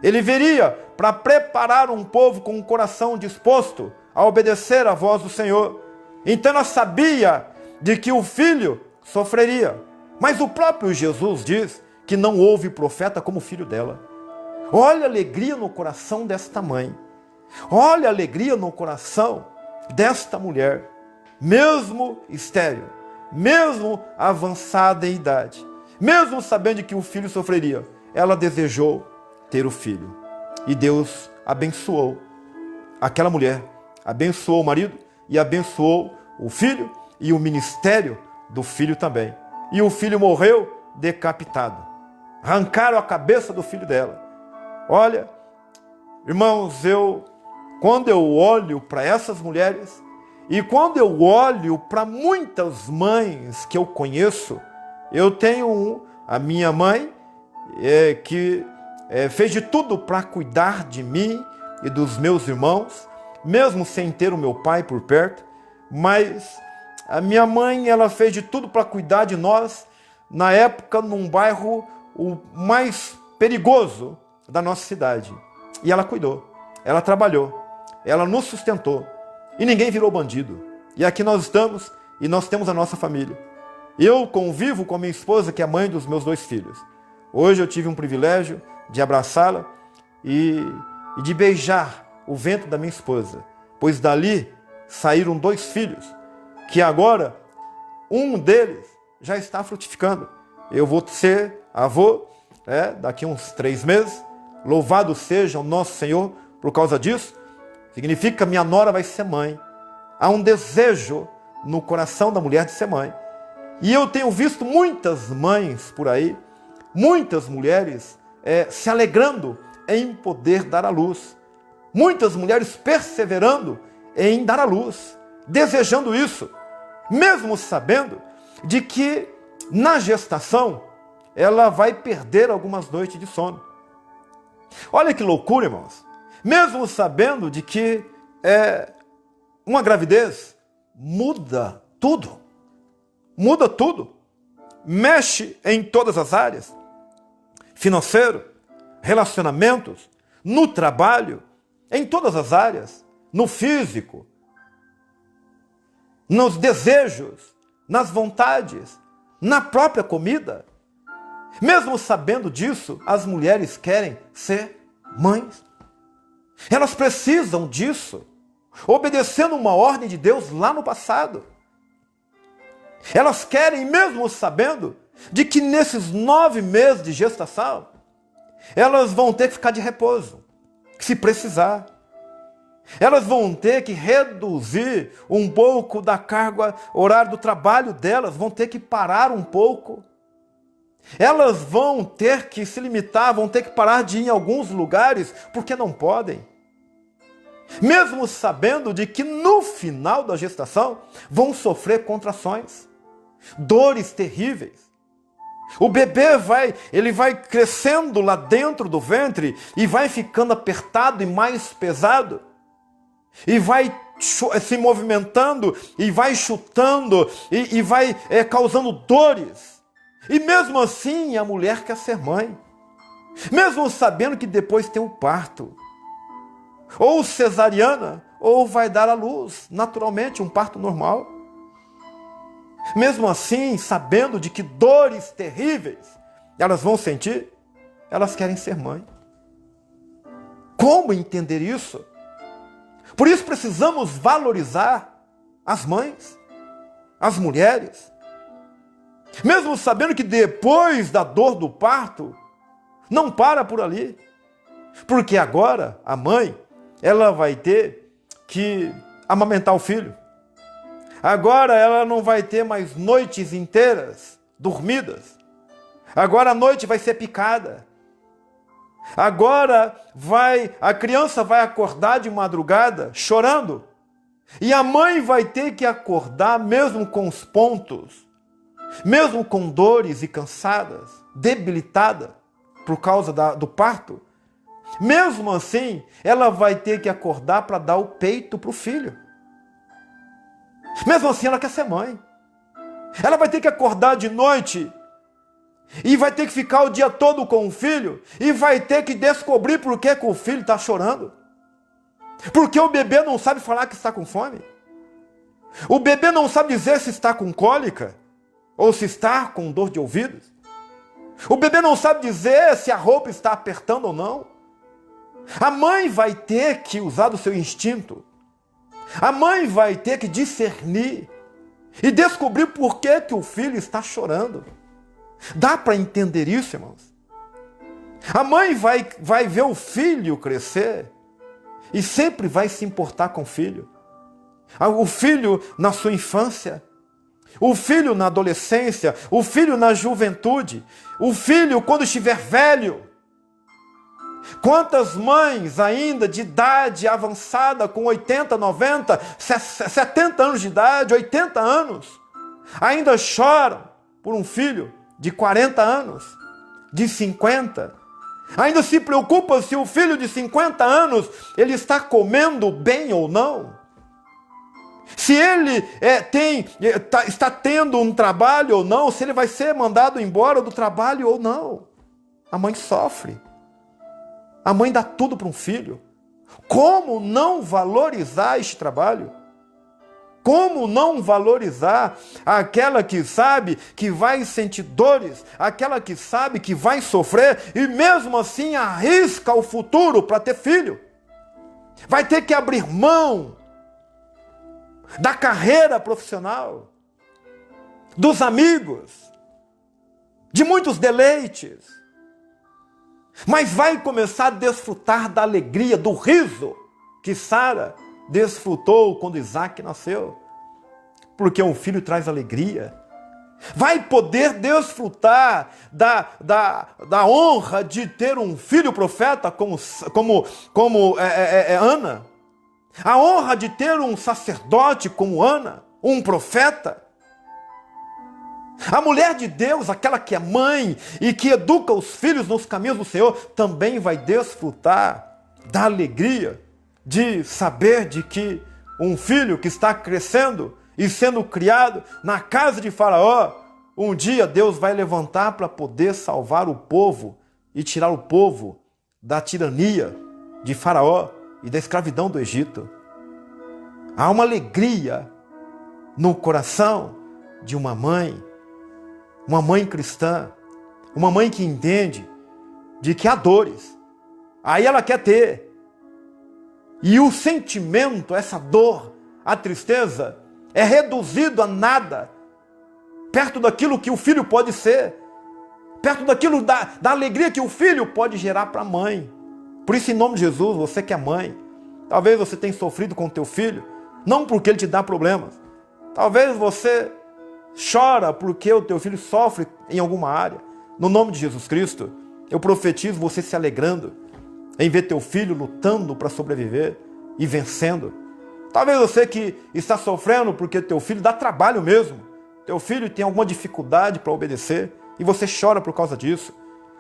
ele viria para preparar um povo com um coração disposto a obedecer à voz do Senhor. Então ela sabia de que o filho sofreria. Mas o próprio Jesus diz que não houve profeta como o filho dela. Olha a alegria no coração desta mãe. Olha a alegria no coração desta mulher. Mesmo estéril, mesmo avançada em idade, mesmo sabendo que o filho sofreria, ela desejou ter o filho. E Deus abençoou aquela mulher, abençoou o marido e abençoou o filho e o ministério do filho também. E o filho morreu decapitado. Arrancaram a cabeça do filho dela. Olha, irmãos, quando eu olho para essas mulheres e quando eu olho para muitas mães que eu conheço, eu tenho a minha mãe que fez de tudo para cuidar de mim e dos meus irmãos, mesmo sem ter o meu pai por perto, mas a minha mãe, ela fez de tudo para cuidar de nós, na época, num bairro o mais perigoso da nossa cidade. E ela cuidou, ela trabalhou, ela nos sustentou, e ninguém virou bandido. E aqui nós estamos, e nós temos a nossa família. Eu convivo com a minha esposa, que é a mãe dos meus 2 filhos. Hoje eu tive um privilégio de abraçá-la e de beijar o ventre da minha esposa, pois dali saíram 2 filhos, que agora um deles já está frutificando. Eu vou ser avô daqui uns 3 meses. Louvado seja o nosso Senhor por causa disso. Significa que a minha nora vai ser mãe. Há um desejo no coração da mulher de ser mãe. E eu tenho visto muitas mães por aí, muitas mulheres se alegrando em poder dar à luz. Muitas mulheres perseverando em dar à luz, desejando isso, mesmo sabendo de que na gestação ela vai perder algumas noites de sono. Olha que loucura, irmãos. Mesmo sabendo de que uma gravidez muda tudo, mexe em todas as áreas, financeiro, relacionamentos, no trabalho, em todas as áreas, no físico, nos desejos, nas vontades, na própria comida. Mesmo sabendo disso, as mulheres querem ser mães. Elas precisam disso, obedecendo uma ordem de Deus lá no passado. Elas querem, mesmo sabendo de que nesses 9 meses de gestação, elas vão ter que ficar de repouso, se precisar. Elas vão ter que reduzir um pouco da carga horária do trabalho delas, vão ter que parar um pouco. Elas vão ter que se limitar, vão ter que parar de ir em alguns lugares, porque não podem. Mesmo sabendo de que no final da gestação vão sofrer contrações, dores terríveis. O bebê vai crescendo lá dentro do ventre e vai ficando apertado e mais pesado. E vai se movimentando, e vai chutando, e vai causando dores. E mesmo assim a mulher quer ser mãe. Mesmo sabendo que depois tem o parto. Ou cesariana, ou vai dar à luz, naturalmente, um parto normal. Mesmo assim, sabendo de que dores terríveis elas vão sentir, elas querem ser mãe. Como entender isso? Por isso precisamos valorizar as mães, as mulheres. Mesmo sabendo que depois da dor do parto, não para por ali. Porque agora a mãe, ela vai ter que amamentar o filho. Agora ela não vai ter mais noites inteiras dormidas. Agora a noite vai ser picada. Agora a criança vai acordar de madrugada chorando. E a mãe vai ter que acordar mesmo com os pontos, mesmo com dores e cansadas, debilitada por causa do parto. Mesmo assim, ela vai ter que acordar para dar o peito para o filho. Mesmo assim, ela quer ser mãe. Ela vai ter que acordar de noite e vai ter que ficar o dia todo com o filho e vai ter que descobrir por que o filho está chorando. Porque o bebê não sabe falar que está com fome. O bebê não sabe dizer se está com cólica. ou se está com dor de ouvidos. O bebê não sabe dizer se a roupa está apertando ou não. A mãe vai ter que usar do seu instinto. A mãe vai ter que discernir e descobrir por que o filho está chorando. Dá para entender isso, irmãos? A mãe vai ver o filho crescer e sempre vai se importar com o filho. O filho na sua infância, o filho na adolescência, o filho na juventude, o filho quando estiver velho. Quantas mães ainda de idade avançada, com 80, 90, 70 anos de idade, 80 anos, ainda choram por um filho de 40 anos, de 50. Ainda se preocupam se o filho de 50 anos ele está comendo bem ou não. Se ele está tendo um trabalho ou não, se ele vai ser mandado embora do trabalho ou não. A mãe sofre. A mãe dá tudo para um filho. Como não valorizar este trabalho? Como não valorizar aquela que sabe que vai sentir dores, aquela que sabe que vai sofrer e mesmo assim arrisca o futuro para ter filho? Vai ter que abrir mão da carreira profissional, dos amigos, de muitos deleites, mas vai começar a desfrutar da alegria, do riso que Sara desfrutou quando Isaac nasceu, porque um filho traz alegria. Vai poder desfrutar da honra de ter um filho profeta como Ana, a honra de ter um sacerdote como Ana, um profeta. A mulher de Deus, aquela que é mãe e que educa os filhos nos caminhos do Senhor, também vai desfrutar da alegria de saber de que um filho que está crescendo e sendo criado na casa de Faraó, um dia Deus vai levantar para poder salvar o povo e tirar o povo da tirania de Faraó e da escravidão do Egito. Há uma alegria no coração de uma mãe cristã, uma mãe que entende de que há dores. Aí ela quer ter. E o sentimento, essa dor, a tristeza, é reduzido a nada, perto daquilo que o filho pode ser, perto daquilo da alegria que o filho pode gerar para a mãe. Por isso, em nome de Jesus, você que é mãe, talvez você tenha sofrido com o teu filho, não porque ele te dá problemas. Talvez você chora porque o teu filho sofre em alguma área. No nome de Jesus Cristo, eu profetizo você se alegrando em ver teu filho lutando para sobreviver e vencendo. Talvez você que está sofrendo porque teu filho dá trabalho mesmo. Teu filho tem alguma dificuldade para obedecer e você chora por causa disso.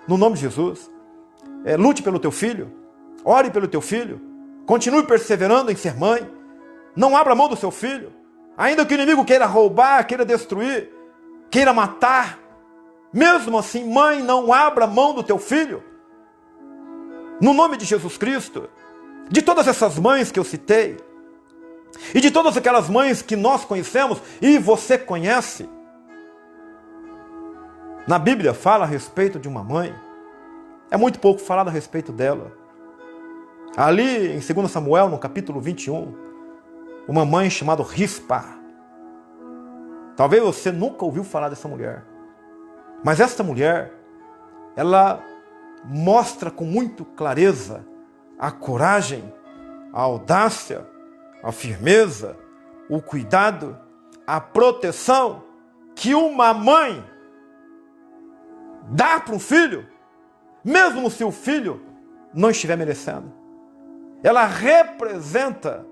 No nome de Jesus, lute pelo teu filho, ore pelo teu filho, continue perseverando em ser mãe. Não abra mão do seu filho. Ainda que o inimigo queira roubar, queira destruir, queira matar, mesmo assim, mãe, não abra mão do teu filho. No nome de Jesus Cristo, de todas essas mães que eu citei, e de todas aquelas mães que nós conhecemos e você conhece, na Bíblia fala a respeito de uma mãe, é muito pouco falado a respeito dela. Ali em 2 Samuel, no capítulo 21, uma mãe chamada Rispa. Talvez você nunca ouviu falar dessa mulher. Mas esta mulher, ela mostra com muito clareza a coragem, a audácia, a firmeza, o cuidado, a proteção que uma mãe dá para um filho, mesmo se o filho não estiver merecendo. Ela representa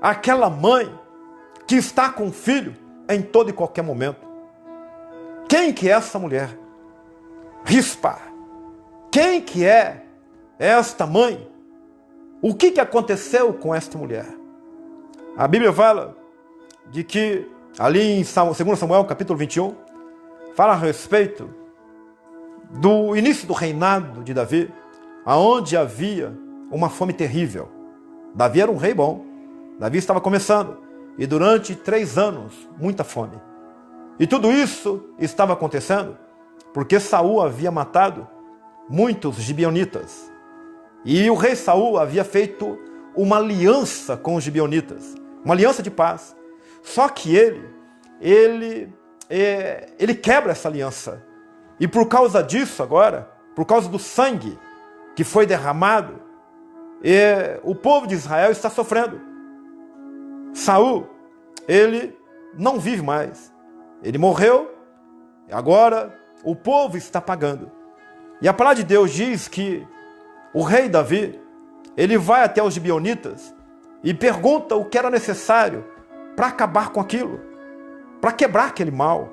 aquela mãe que está com o filho em todo e qualquer momento. Quem que é essa mulher? Rispa. Quem que é esta mãe? O que aconteceu com esta mulher? A Bíblia fala de que, ali em 2 Samuel, capítulo 21, fala a respeito do início do reinado de Davi, aonde havia uma fome terrível. Davi era um rei bom. Davi estava começando. E durante 3 anos, muita fome. E tudo isso estava acontecendo porque Saul havia matado muitos gibeonitas. E o rei Saul havia feito uma aliança com os gibeonitas, uma aliança de paz. Só que ele quebra essa aliança. E por causa disso agora, por causa do sangue que foi derramado, o povo de Israel está sofrendo. Saul, ele não vive mais. Ele morreu, agora o povo está pagando. E a palavra de Deus diz que o rei Davi, ele vai até os gibeonitas e pergunta o que era necessário para acabar com aquilo, para quebrar aquele mal.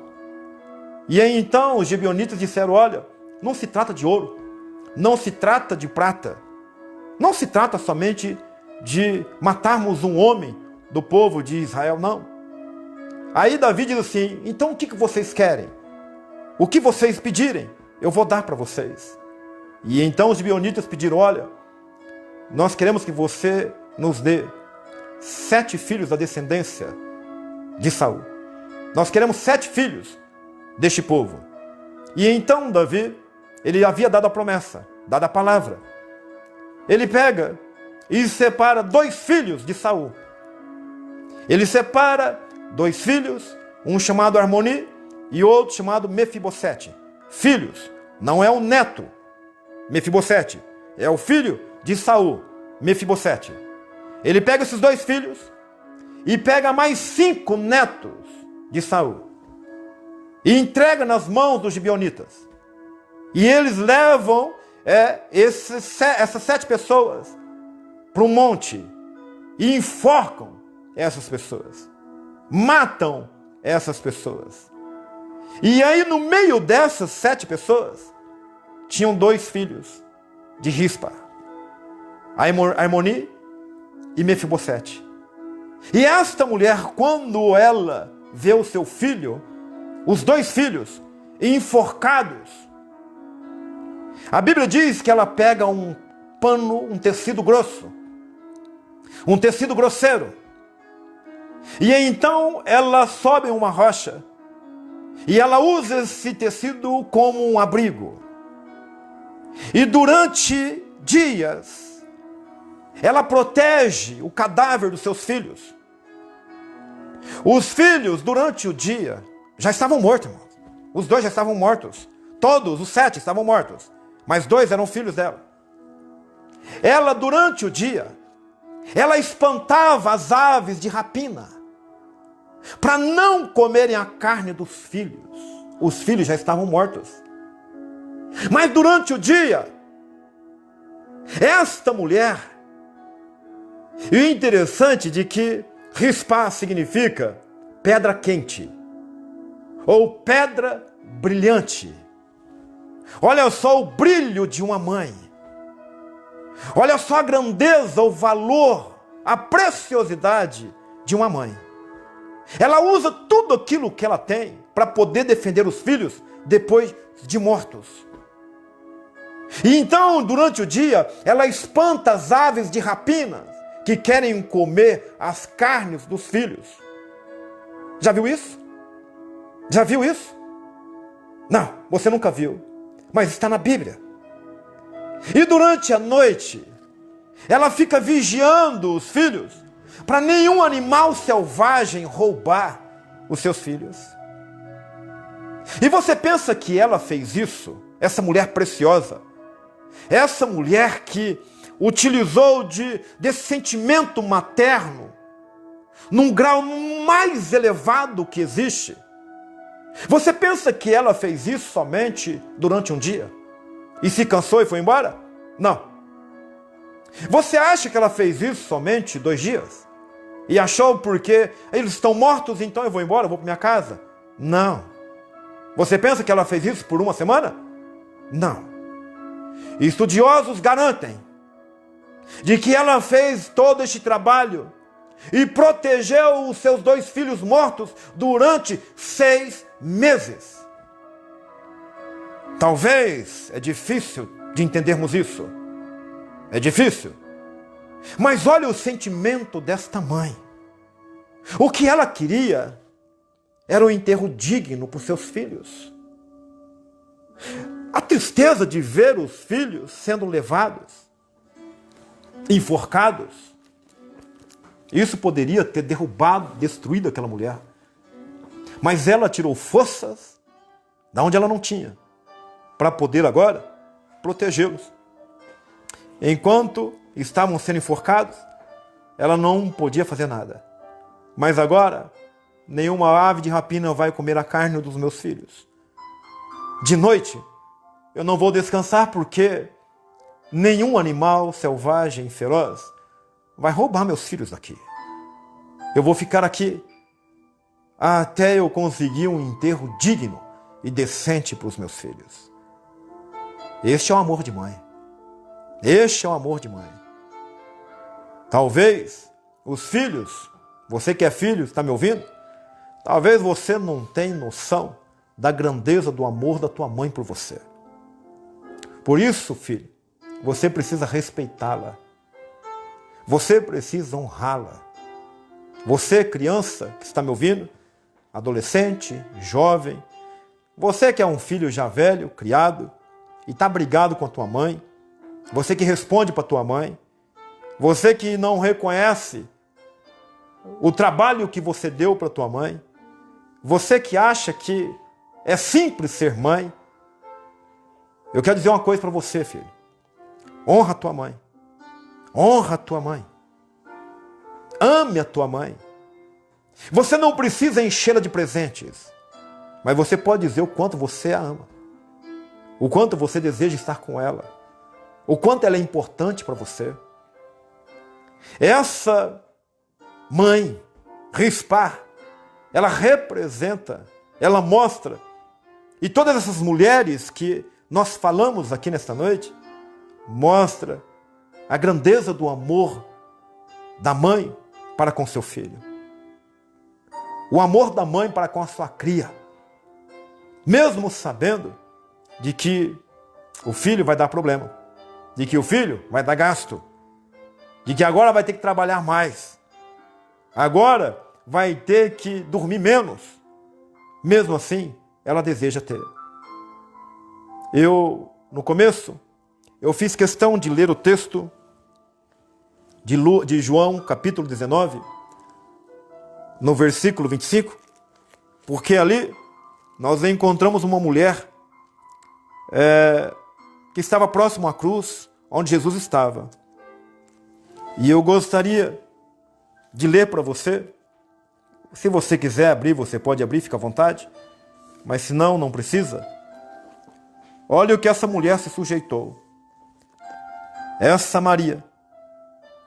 E aí então os gibeonitas disseram, olha, não se trata de ouro, não se trata de prata, não se trata somente de matarmos um homem do povo de Israel, não. Aí Davi diz assim, então o que vocês querem? O que vocês pedirem, eu vou dar para vocês. E então os gibeonitas pediram, olha, nós queremos que você nos dê 7 filhos da descendência de Saul. Nós queremos 7 filhos deste povo. E então Davi, ele havia dado a promessa, dado a palavra. Ele pega e separa 2 filhos de Saul. Ele separa 2 filhos, um chamado Armoni e outro chamado Mefibosete. Filhos, não é o neto, Mefibosete, é o filho de Saul, Mefibosete. Ele pega esses 2 filhos e pega mais 5 netos de Saul e entrega nas mãos dos gibeonitas. E eles levam essas 7 pessoas para um monte e enforcam essas pessoas, matam essas pessoas. E aí no meio dessas 7 pessoas tinham 2 filhos de Rispa, Armoni e Mefibosete. E esta mulher, quando ela vê o seu filho, os 2 filhos enforcados, a Bíblia diz que ela pega um pano, um tecido grosso, um tecido grosseiro, e então ela sobe em uma rocha e ela usa esse tecido como um abrigo. E durante dias ela protege o cadáver dos seus filhos. Os filhos durante o dia já estavam mortos, irmãos. Os 2 já estavam mortos. Todos os 7 estavam mortos, mas 2 eram filhos dela. Ela durante o dia, ela espantava as aves de rapina para não comerem a carne dos filhos. Os filhos já estavam mortos. Mas durante o dia, esta mulher, e o interessante de que Rispa significa pedra quente, ou pedra brilhante. Olha só o brilho de uma mãe. Olha só a grandeza, o valor, a preciosidade de uma mãe. Ela usa tudo aquilo que ela tem para poder defender os filhos depois de mortos. E então, durante o dia, ela espanta as aves de rapina que querem comer as carnes dos filhos. Já viu isso? Já viu isso? Não, você nunca viu, mas está na Bíblia. E durante a noite, ela fica vigiando os filhos para nenhum animal selvagem roubar os seus filhos. E você pensa que ela fez isso, essa mulher preciosa, essa mulher que utilizou desse sentimento materno num grau mais elevado que existe? Você pensa que ela fez isso somente durante um dia e se cansou e foi embora? Não. Você acha que ela fez isso somente 2 dias? E achou porque eles estão mortos, então eu vou embora, eu vou para minha casa? Não. Você pensa que ela fez isso por 1 semana? Não. Estudiosos garantem de que ela fez todo este trabalho e protegeu os seus 2 filhos mortos durante 6 meses. Talvez é difícil de entendermos isso. É difícil. Mas olha o sentimento desta mãe. O que ela queria era um enterro digno para os seus filhos. A tristeza de ver os filhos sendo levados, enforcados, isso poderia ter derrubado, destruído aquela mulher. Mas ela tirou forças da onde ela não tinha, para poder agora protegê-los. Enquanto estavam sendo enforcados, ela não podia fazer nada. Mas agora, nenhuma ave de rapina vai comer a carne dos meus filhos. De noite, eu não vou descansar porque nenhum animal selvagem feroz vai roubar meus filhos daqui. Eu vou ficar aqui até eu conseguir um enterro digno e decente para os meus filhos. Este é o amor de mãe. Este é o amor de mãe. Talvez os filhos, você que é filho, está me ouvindo? Talvez você não tenha noção da grandeza do amor da tua mãe por você. Por isso, filho, você precisa respeitá-la. Você precisa honrá-la. Você, criança que está me ouvindo, adolescente, jovem, você que é um filho já velho, criado, e está brigado com a tua mãe, você que responde para a tua mãe, você que não reconhece o trabalho que você deu para a tua mãe, você que acha que é simples ser mãe, eu quero dizer uma coisa para você, filho. Honra a tua mãe. Honra a tua mãe. Ame a tua mãe. Você não precisa enchê-la de presentes, mas você pode dizer o quanto você a ama, o quanto você deseja estar com ela, o quanto ela é importante para você. Essa mãe, Rispar, ela representa, ela mostra, e todas essas mulheres que nós falamos aqui nesta noite, mostra a grandeza do amor da mãe para com seu filho. O amor da mãe para com a sua cria. Mesmo sabendo de que o filho vai dar problema, de que o filho vai dar gasto, de que agora vai ter que trabalhar mais, agora vai ter que dormir menos. Mesmo assim, ela deseja ter. No começo, eu fiz questão de ler o texto de João, capítulo 19, no versículo 25, porque ali nós encontramos uma mulher que estava próximo à cruz, onde Jesus estava. E eu gostaria de ler para você. Se você quiser abrir, você pode abrir, fica à vontade. Mas se não, não precisa. Olha o que essa mulher se sujeitou. Essa Maria,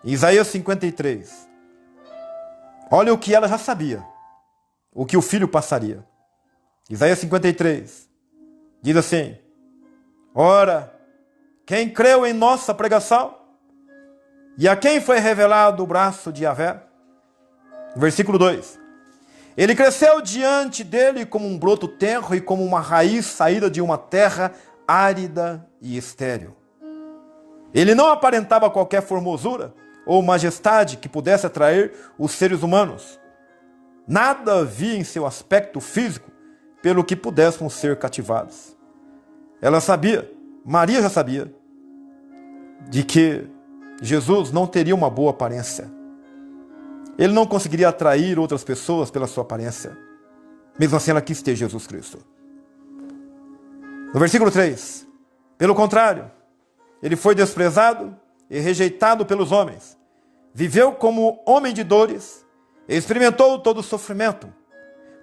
em Isaías 53. Olha o que ela já sabia. O que o filho passaria. Isaías 53. Diz assim: ora, quem creu em nossa pregação? E a quem foi revelado o braço de Yahvé? Versículo 2. Ele cresceu diante dele como um broto tenro e como uma raiz saída de uma terra árida e estéril. Ele não aparentava qualquer formosura ou majestade que pudesse atrair os seres humanos. Nada havia em seu aspecto físico pelo que pudéssemos ser cativados. Ela sabia, Maria já sabia, de que Jesus não teria uma boa aparência. Ele não conseguiria atrair outras pessoas pela sua aparência. Mesmo assim, ela quis ter Jesus Cristo. No versículo 3, pelo contrário, ele foi desprezado e rejeitado pelos homens. Viveu como homem de dores, experimentou todo o sofrimento.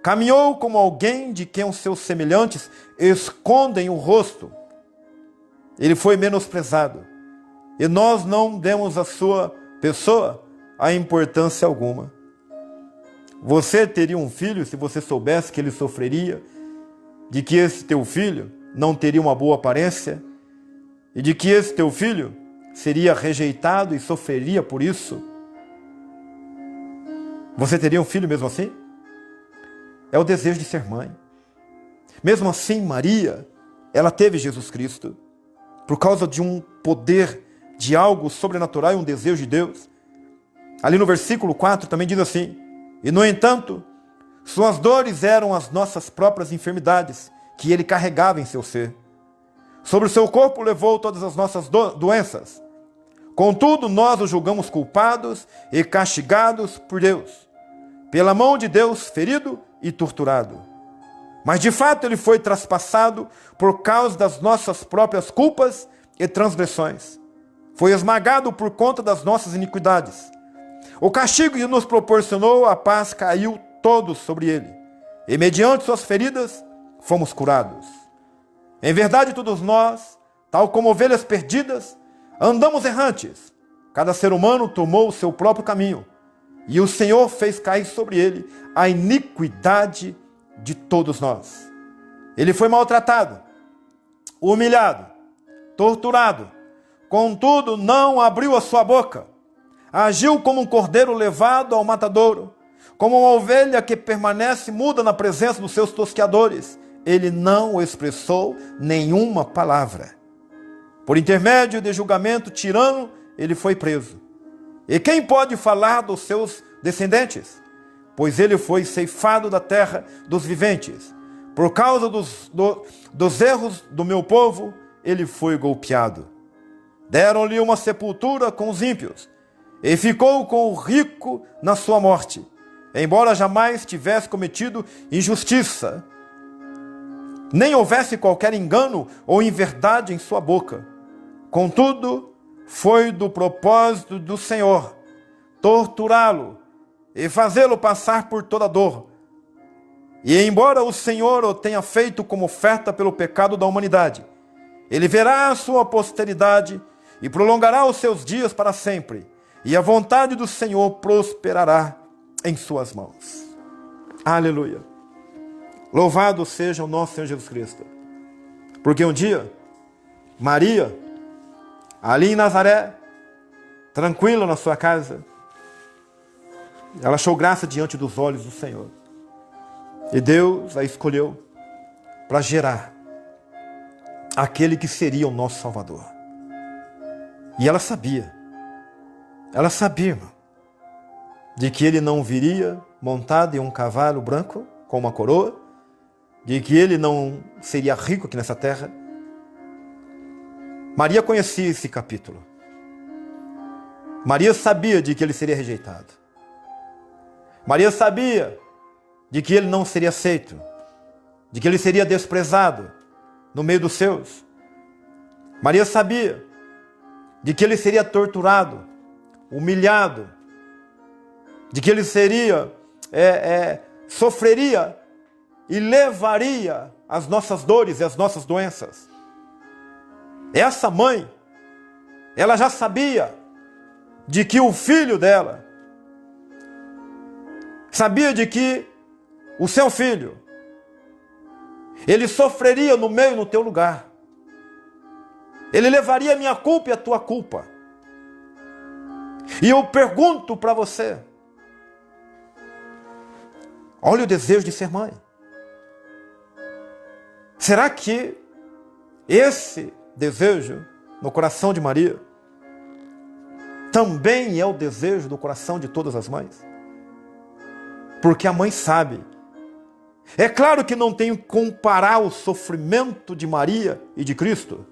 Caminhou como alguém de quem os seus semelhantes escondem o rosto. Ele foi menosprezado. E nós não demos à sua pessoa a importância alguma. Você teria um filho se você soubesse que ele sofreria, de que esse teu filho não teria uma boa aparência, e de que esse teu filho seria rejeitado e sofreria por isso? Você teria um filho mesmo assim? É o desejo de ser mãe. Mesmo assim, Maria, ela teve Jesus Cristo por causa de um poder, de algo sobrenatural e um desejo de Deus. Ali no versículo 4 também diz assim: e no entanto, Suas dores eram as nossas próprias enfermidades, que ele carregava em seu ser. Sobre o seu corpo levou todas as nossas doenças. Contudo, nós o julgamos culpados e castigados por Deus, pela mão de Deus, ferido e torturado. Mas de fato ele foi traspassado por causa das nossas próprias culpas e transgressões. Foi esmagado por conta das nossas iniquidades. O castigo que nos proporcionou a paz caiu todo sobre ele, e mediante suas feridas fomos curados. Em verdade, todos nós, tal como ovelhas perdidas, andamos errantes. Cada ser humano tomou o seu próprio caminho, e o Senhor fez cair sobre ele a iniquidade de todos nós. Ele foi maltratado, humilhado, torturado, contudo não abriu a sua boca. Agiu como um cordeiro levado ao matadouro, como uma ovelha que permanece muda na presença dos seus tosqueadores. Ele não expressou nenhuma palavra. Por intermédio de julgamento tirano, ele foi preso. E quem pode falar dos seus descendentes? Pois ele foi ceifado da terra dos viventes. Por causa dos erros do meu povo, ele foi golpeado. Deram-lhe uma sepultura com os ímpios, e ficou com o rico na sua morte, embora jamais tivesse cometido injustiça, nem houvesse qualquer engano ou inverdade em sua boca. Contudo, foi do propósito do Senhor torturá-lo e fazê-lo passar por toda dor. E embora o Senhor o tenha feito como oferta pelo pecado da humanidade, ele verá a sua posteridade e prolongará os seus dias para sempre, e a vontade do Senhor prosperará em suas mãos. Aleluia! Louvado seja o nosso Senhor Jesus Cristo. Porque um dia, Maria, ali em Nazaré, tranquila na sua casa, ela achou graça diante dos olhos do Senhor. E Deus a escolheu para gerar aquele que seria o nosso Salvador. E ela sabia, irmão, de que ele não viria montado em um cavalo branco com uma coroa, de que ele não seria rico aqui nessa terra. Maria conhecia esse capítulo. Maria sabia de que ele seria rejeitado. Maria sabia de que ele não seria aceito, de que ele seria desprezado no meio dos seus. Maria sabia de que ele seria torturado, humilhado, de que ele sofreria e levaria as nossas dores e as nossas doenças. Essa mãe, ela já sabia de que o filho dela, sabia de que o seu filho, ele sofreria no teu lugar. Ele levaria a minha culpa e a tua culpa. E eu pergunto para você, olha o desejo de ser mãe. Será que esse desejo no coração de Maria também é o desejo do coração de todas as mães? Porque a mãe sabe. É claro que não tenho que comparar o sofrimento de Maria e de Cristo,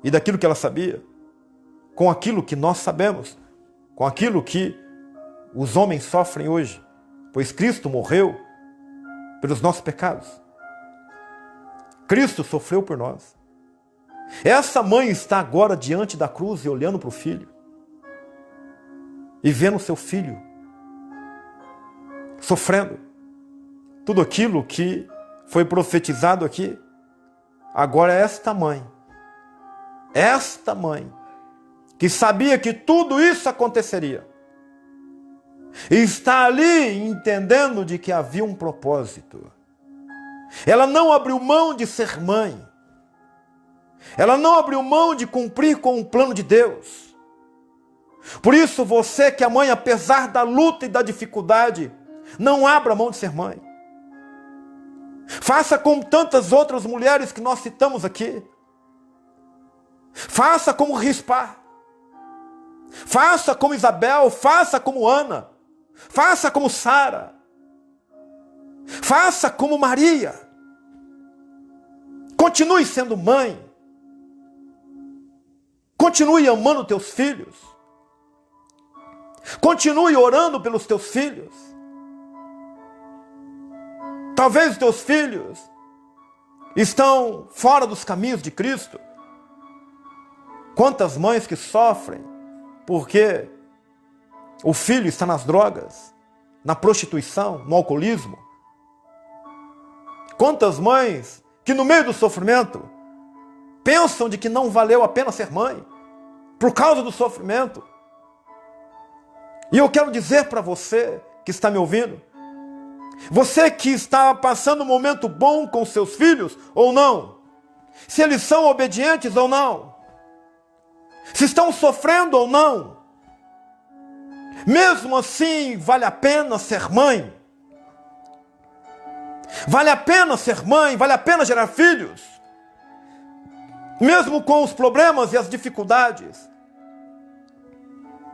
e daquilo que ela sabia, com aquilo que nós sabemos, com aquilo que os homens sofrem hoje, pois Cristo morreu pelos nossos pecados. Cristo sofreu por nós. Essa mãe está agora diante da cruz e olhando para o filho, e vendo o seu filho sofrendo. Tudo aquilo que foi profetizado aqui, agora esta mãe, que sabia que tudo isso aconteceria, e está ali entendendo de que havia um propósito. Ela não abriu mão de ser mãe. Ela não abriu mão de cumprir com o plano de Deus. Por isso, você que é mãe, apesar da luta e da dificuldade, não abra mão de ser mãe. Faça como tantas outras mulheres que nós citamos aqui. Faça como Rispa. Faça como Isabel. Faça como Ana. Faça como Sara. Faça como Maria. Continue sendo mãe. Continue amando teus filhos. Continue orando pelos teus filhos. Talvez os teus filhos estão fora dos caminhos de Cristo. Quantas mães que sofrem porque o filho está nas drogas, na prostituição, no alcoolismo. Quantas mães que no meio do sofrimento pensam de que não valeu a pena ser mãe por causa do sofrimento. E eu quero dizer para você que está me ouvindo, você que está passando um momento bom com seus filhos ou não, se eles são obedientes ou não, se estão sofrendo ou não, mesmo assim vale a pena ser mãe. Vale a pena ser mãe, vale a pena gerar filhos, mesmo com os problemas e as dificuldades.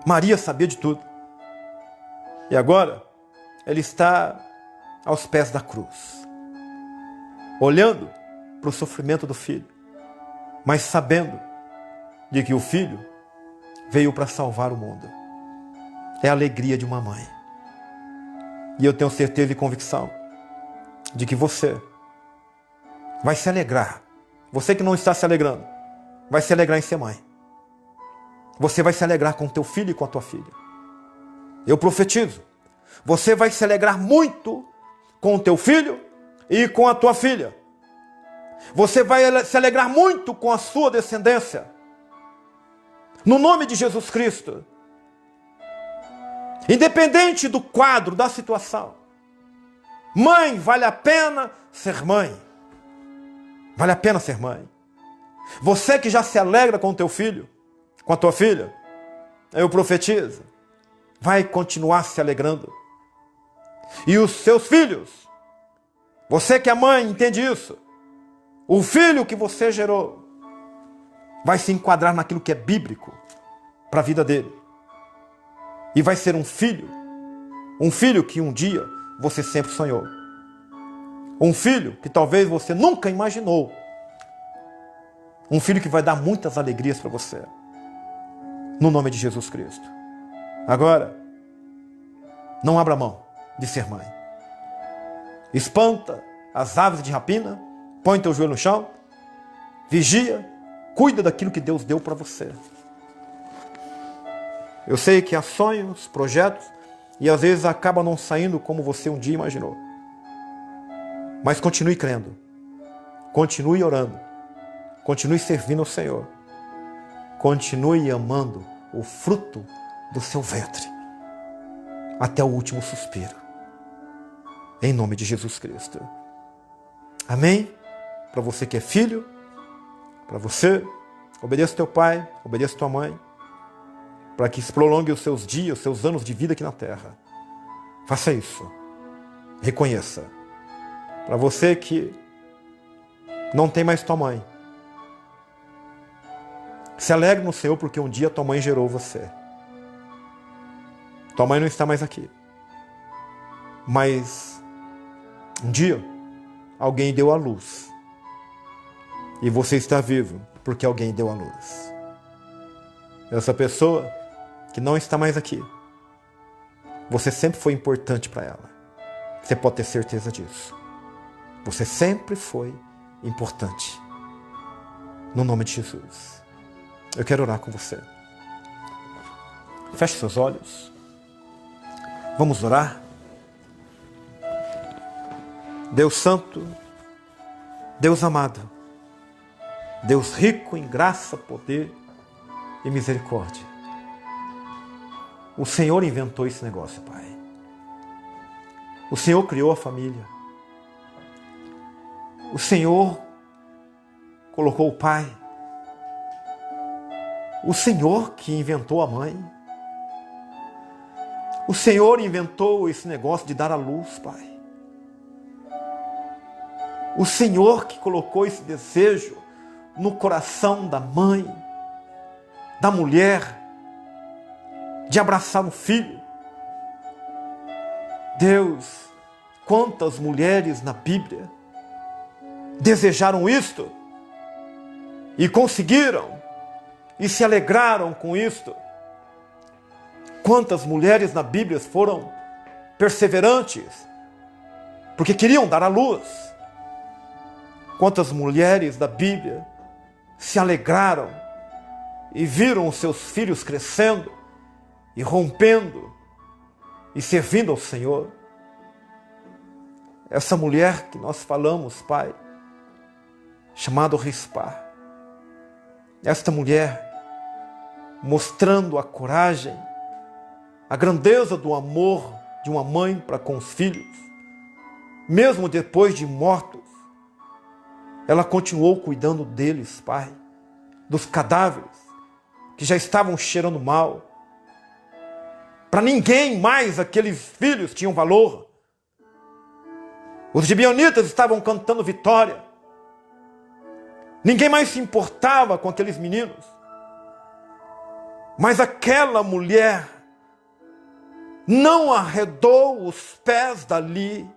Maria sabia de tudo. E agora, ela está aos pés da cruz, olhando para o sofrimento do filho, mas sabendo de que o filho veio para salvar o mundo. É a alegria de uma mãe. E eu tenho certeza e convicção de que você vai se alegrar. Você que não está se alegrando, vai se alegrar em ser mãe. Você vai se alegrar com o teu filho e com a tua filha. Eu profetizo. Você vai se alegrar muito com o teu filho e com a tua filha. Você vai se alegrar muito com a sua descendência. No nome de Jesus Cristo. Independente do quadro, da situação. Mãe, vale a pena ser mãe. Vale a pena ser mãe. Você que já se alegra com o teu filho, com a tua filha, eu profetizo, vai continuar se alegrando. E os seus filhos, você que é mãe, entende isso. O filho que você gerou vai se enquadrar naquilo que é bíblico para a vida dele. E vai ser um filho que um dia você sempre sonhou. Um filho que talvez você nunca imaginou. Um filho que vai dar muitas alegrias para você. No nome de Jesus Cristo. Agora, não abra mão de ser mãe. Espanta as aves de rapina, põe teu joelho no chão, vigia, cuida daquilo que Deus deu para você. Eu sei que há sonhos, projetos, e às vezes acaba não saindo como você um dia imaginou. Mas continue crendo, continue orando, continue servindo ao Senhor, continue amando o fruto do seu ventre, até o último suspiro. Em nome de Jesus Cristo. Amém? Para você que é filho, para você, obedeça teu pai, obedeça tua mãe, para que se prolongue os seus dias, os seus anos de vida aqui na terra. Faça isso. Reconheça. Para você que não tem mais tua mãe, se alegre no Senhor, porque um dia tua mãe gerou você. Tua mãe não está mais aqui. Mas um dia alguém deu a luz. E você está vivo porque alguém deu a luz. Essa pessoa que não está mais aqui, você sempre foi importante para ela. Você pode ter certeza disso. Você sempre foi importante. No nome de Jesus. Eu quero orar com você. Feche seus olhos. Vamos orar. Deus Santo, Deus amado, Deus rico em graça, poder e misericórdia. O Senhor inventou esse negócio, Pai. O Senhor criou a família. O Senhor colocou o pai. O Senhor que inventou a mãe. O Senhor inventou esse negócio de dar à luz, Pai. O Senhor que colocou esse desejo no coração da mãe, da mulher, de abraçar um filho. Deus, quantas mulheres na Bíblia desejaram isto e conseguiram e se alegraram com isto. Quantas mulheres na Bíblia foram perseverantes porque queriam dar à luz. Quantas mulheres da Bíblia se alegraram e viram os seus filhos crescendo e rompendo e servindo ao Senhor. Essa mulher que nós falamos, Pai, chamada Rispa, esta mulher mostrando a coragem, a grandeza do amor de uma mãe para com os filhos, mesmo depois de mortos, ela continuou cuidando deles, Pai, dos cadáveres que já estavam cheirando mal. Para ninguém mais aqueles filhos tinham valor. Os gibeonitas estavam cantando vitória. Ninguém mais se importava com aqueles meninos. Mas aquela mulher não arredou os pés dali,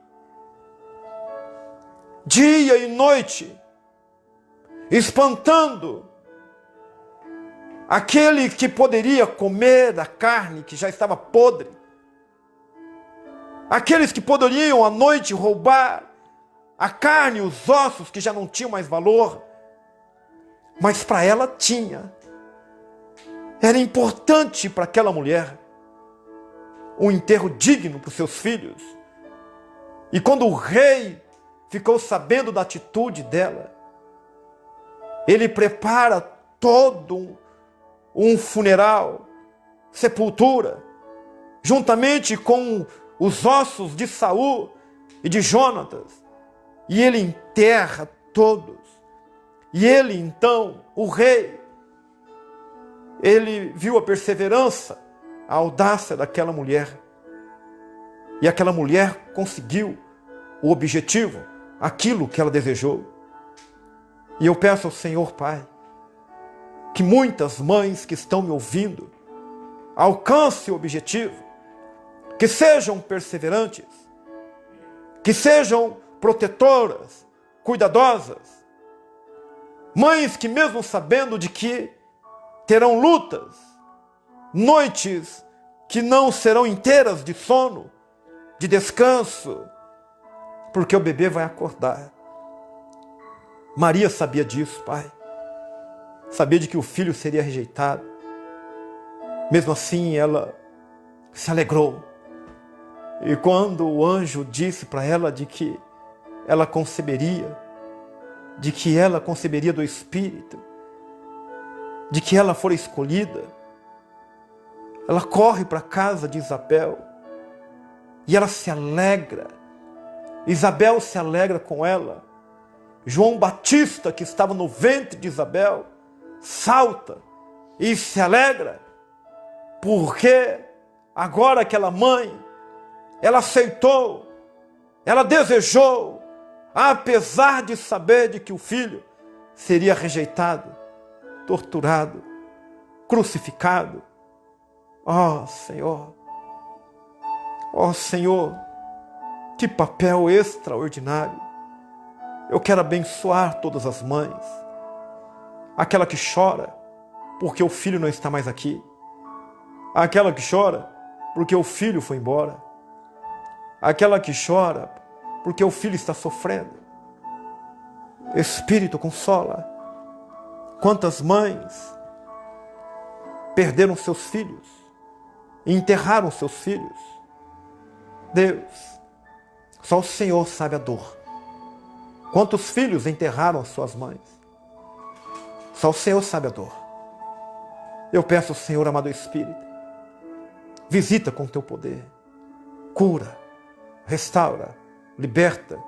dia e noite, espantando aquele que poderia comer a carne que já estava podre, aqueles que poderiam à noite roubar a carne e os ossos que já não tinham mais valor, mas para ela tinha. Era importante para aquela mulher um enterro digno para os seus filhos. E quando o rei ficou sabendo da atitude dela, ele prepara todo um funeral, sepultura, juntamente com os ossos de Saul e de Jonatas, e ele enterra todos. E ele então, o rei, ele viu a perseverança, a audácia daquela mulher, e aquela mulher conseguiu o objetivo, aquilo que ela desejou. E eu peço ao Senhor, Pai, que muitas mães que estão me ouvindo alcancem o objetivo, que sejam perseverantes, que sejam protetoras, cuidadosas, mães que mesmo sabendo de que terão lutas, noites que não serão inteiras de sono, de descanso, porque o bebê vai acordar. Maria sabia disso, Pai. Sabia de que o filho seria rejeitado. Mesmo assim, ela se alegrou. E quando o anjo disse para ela de que ela conceberia, de que ela conceberia do Espírito, de que ela fora escolhida, ela corre para a casa de Isabel e ela se alegra. Isabel se alegra com ela. João Batista, que estava no ventre de Isabel, salta e se alegra, porque agora aquela mãe, ela aceitou, ela desejou, apesar de saber de que o filho seria rejeitado, torturado, crucificado. Ó Senhor, que papel extraordinário. Eu quero abençoar todas as mães, aquela que chora porque o filho não está mais aqui, aquela que chora porque o filho foi embora, aquela que chora porque o filho está sofrendo. Espírito, consola. Quantas mães perderam seus filhos, enterraram seus filhos. Deus, só o Senhor sabe a dor. Quantos filhos enterraram suas mães? Só o Senhor sabe a dor. Eu peço ao Senhor, amado Espírito, visita com o teu poder, cura, restaura, liberta,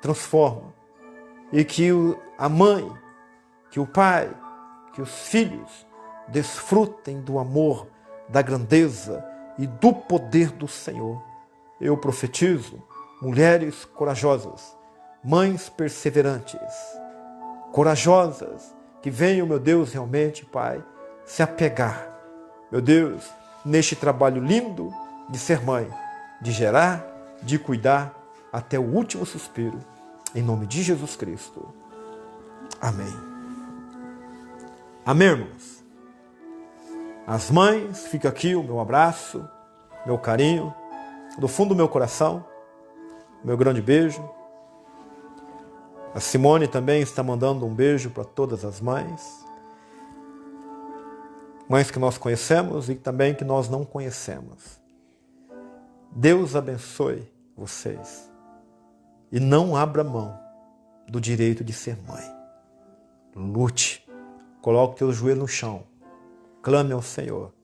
transforma, e que a mãe, que o pai, que os filhos desfrutem do amor, da grandeza e do poder do Senhor. Eu profetizo mulheres corajosas, mães perseverantes, corajosas, que venham, meu Deus, realmente, Pai, se apegar, meu Deus, neste trabalho lindo de ser mãe, de gerar, de cuidar até o último suspiro, em nome de Jesus Cristo. Amém. Amém, irmãos? As mães, fica aqui o meu abraço, meu carinho, do fundo do meu coração, meu grande beijo. A Simone também está mandando um beijo para todas as mães. Mães que nós conhecemos e também que nós não conhecemos. Deus abençoe vocês. E não abra mão do direito de ser mãe. Lute. Coloque teu joelho no chão. Clame ao Senhor.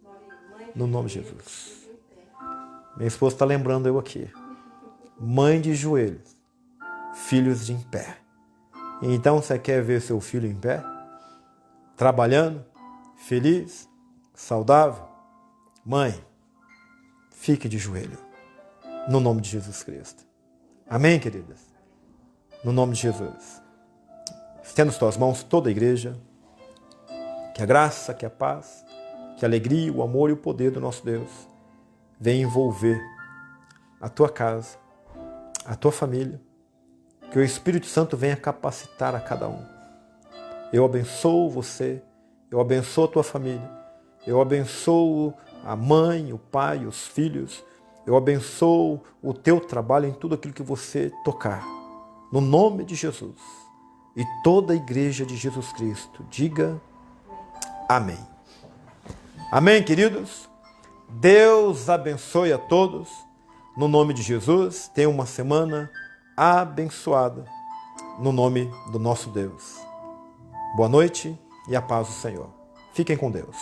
No nome de Jesus. Minha esposa está lembrando eu aqui. Mãe de joelhos. Filhos de em pé. Então você quer ver seu filho em pé? Trabalhando? Feliz? Saudável? Mãe, fique de joelho. No nome de Jesus Cristo. Amém, queridas? No nome de Jesus. Estenda as tuas mãos, toda a igreja. Que a graça, que a paz, que a alegria, o amor e o poder do nosso Deus venha envolver a tua casa, a tua família. Que o Espírito Santo venha capacitar a cada um. Eu abençoo você, eu abençoo a tua família, eu abençoo a mãe, o pai, os filhos, eu abençoo o teu trabalho em tudo aquilo que você tocar. No nome de Jesus. E toda a igreja de Jesus Cristo, diga amém. Amém, queridos? Deus abençoe a todos. No nome de Jesus, tenha uma semana abençoada. No nome do nosso Deus. Boa noite e a paz do Senhor. Fiquem com Deus.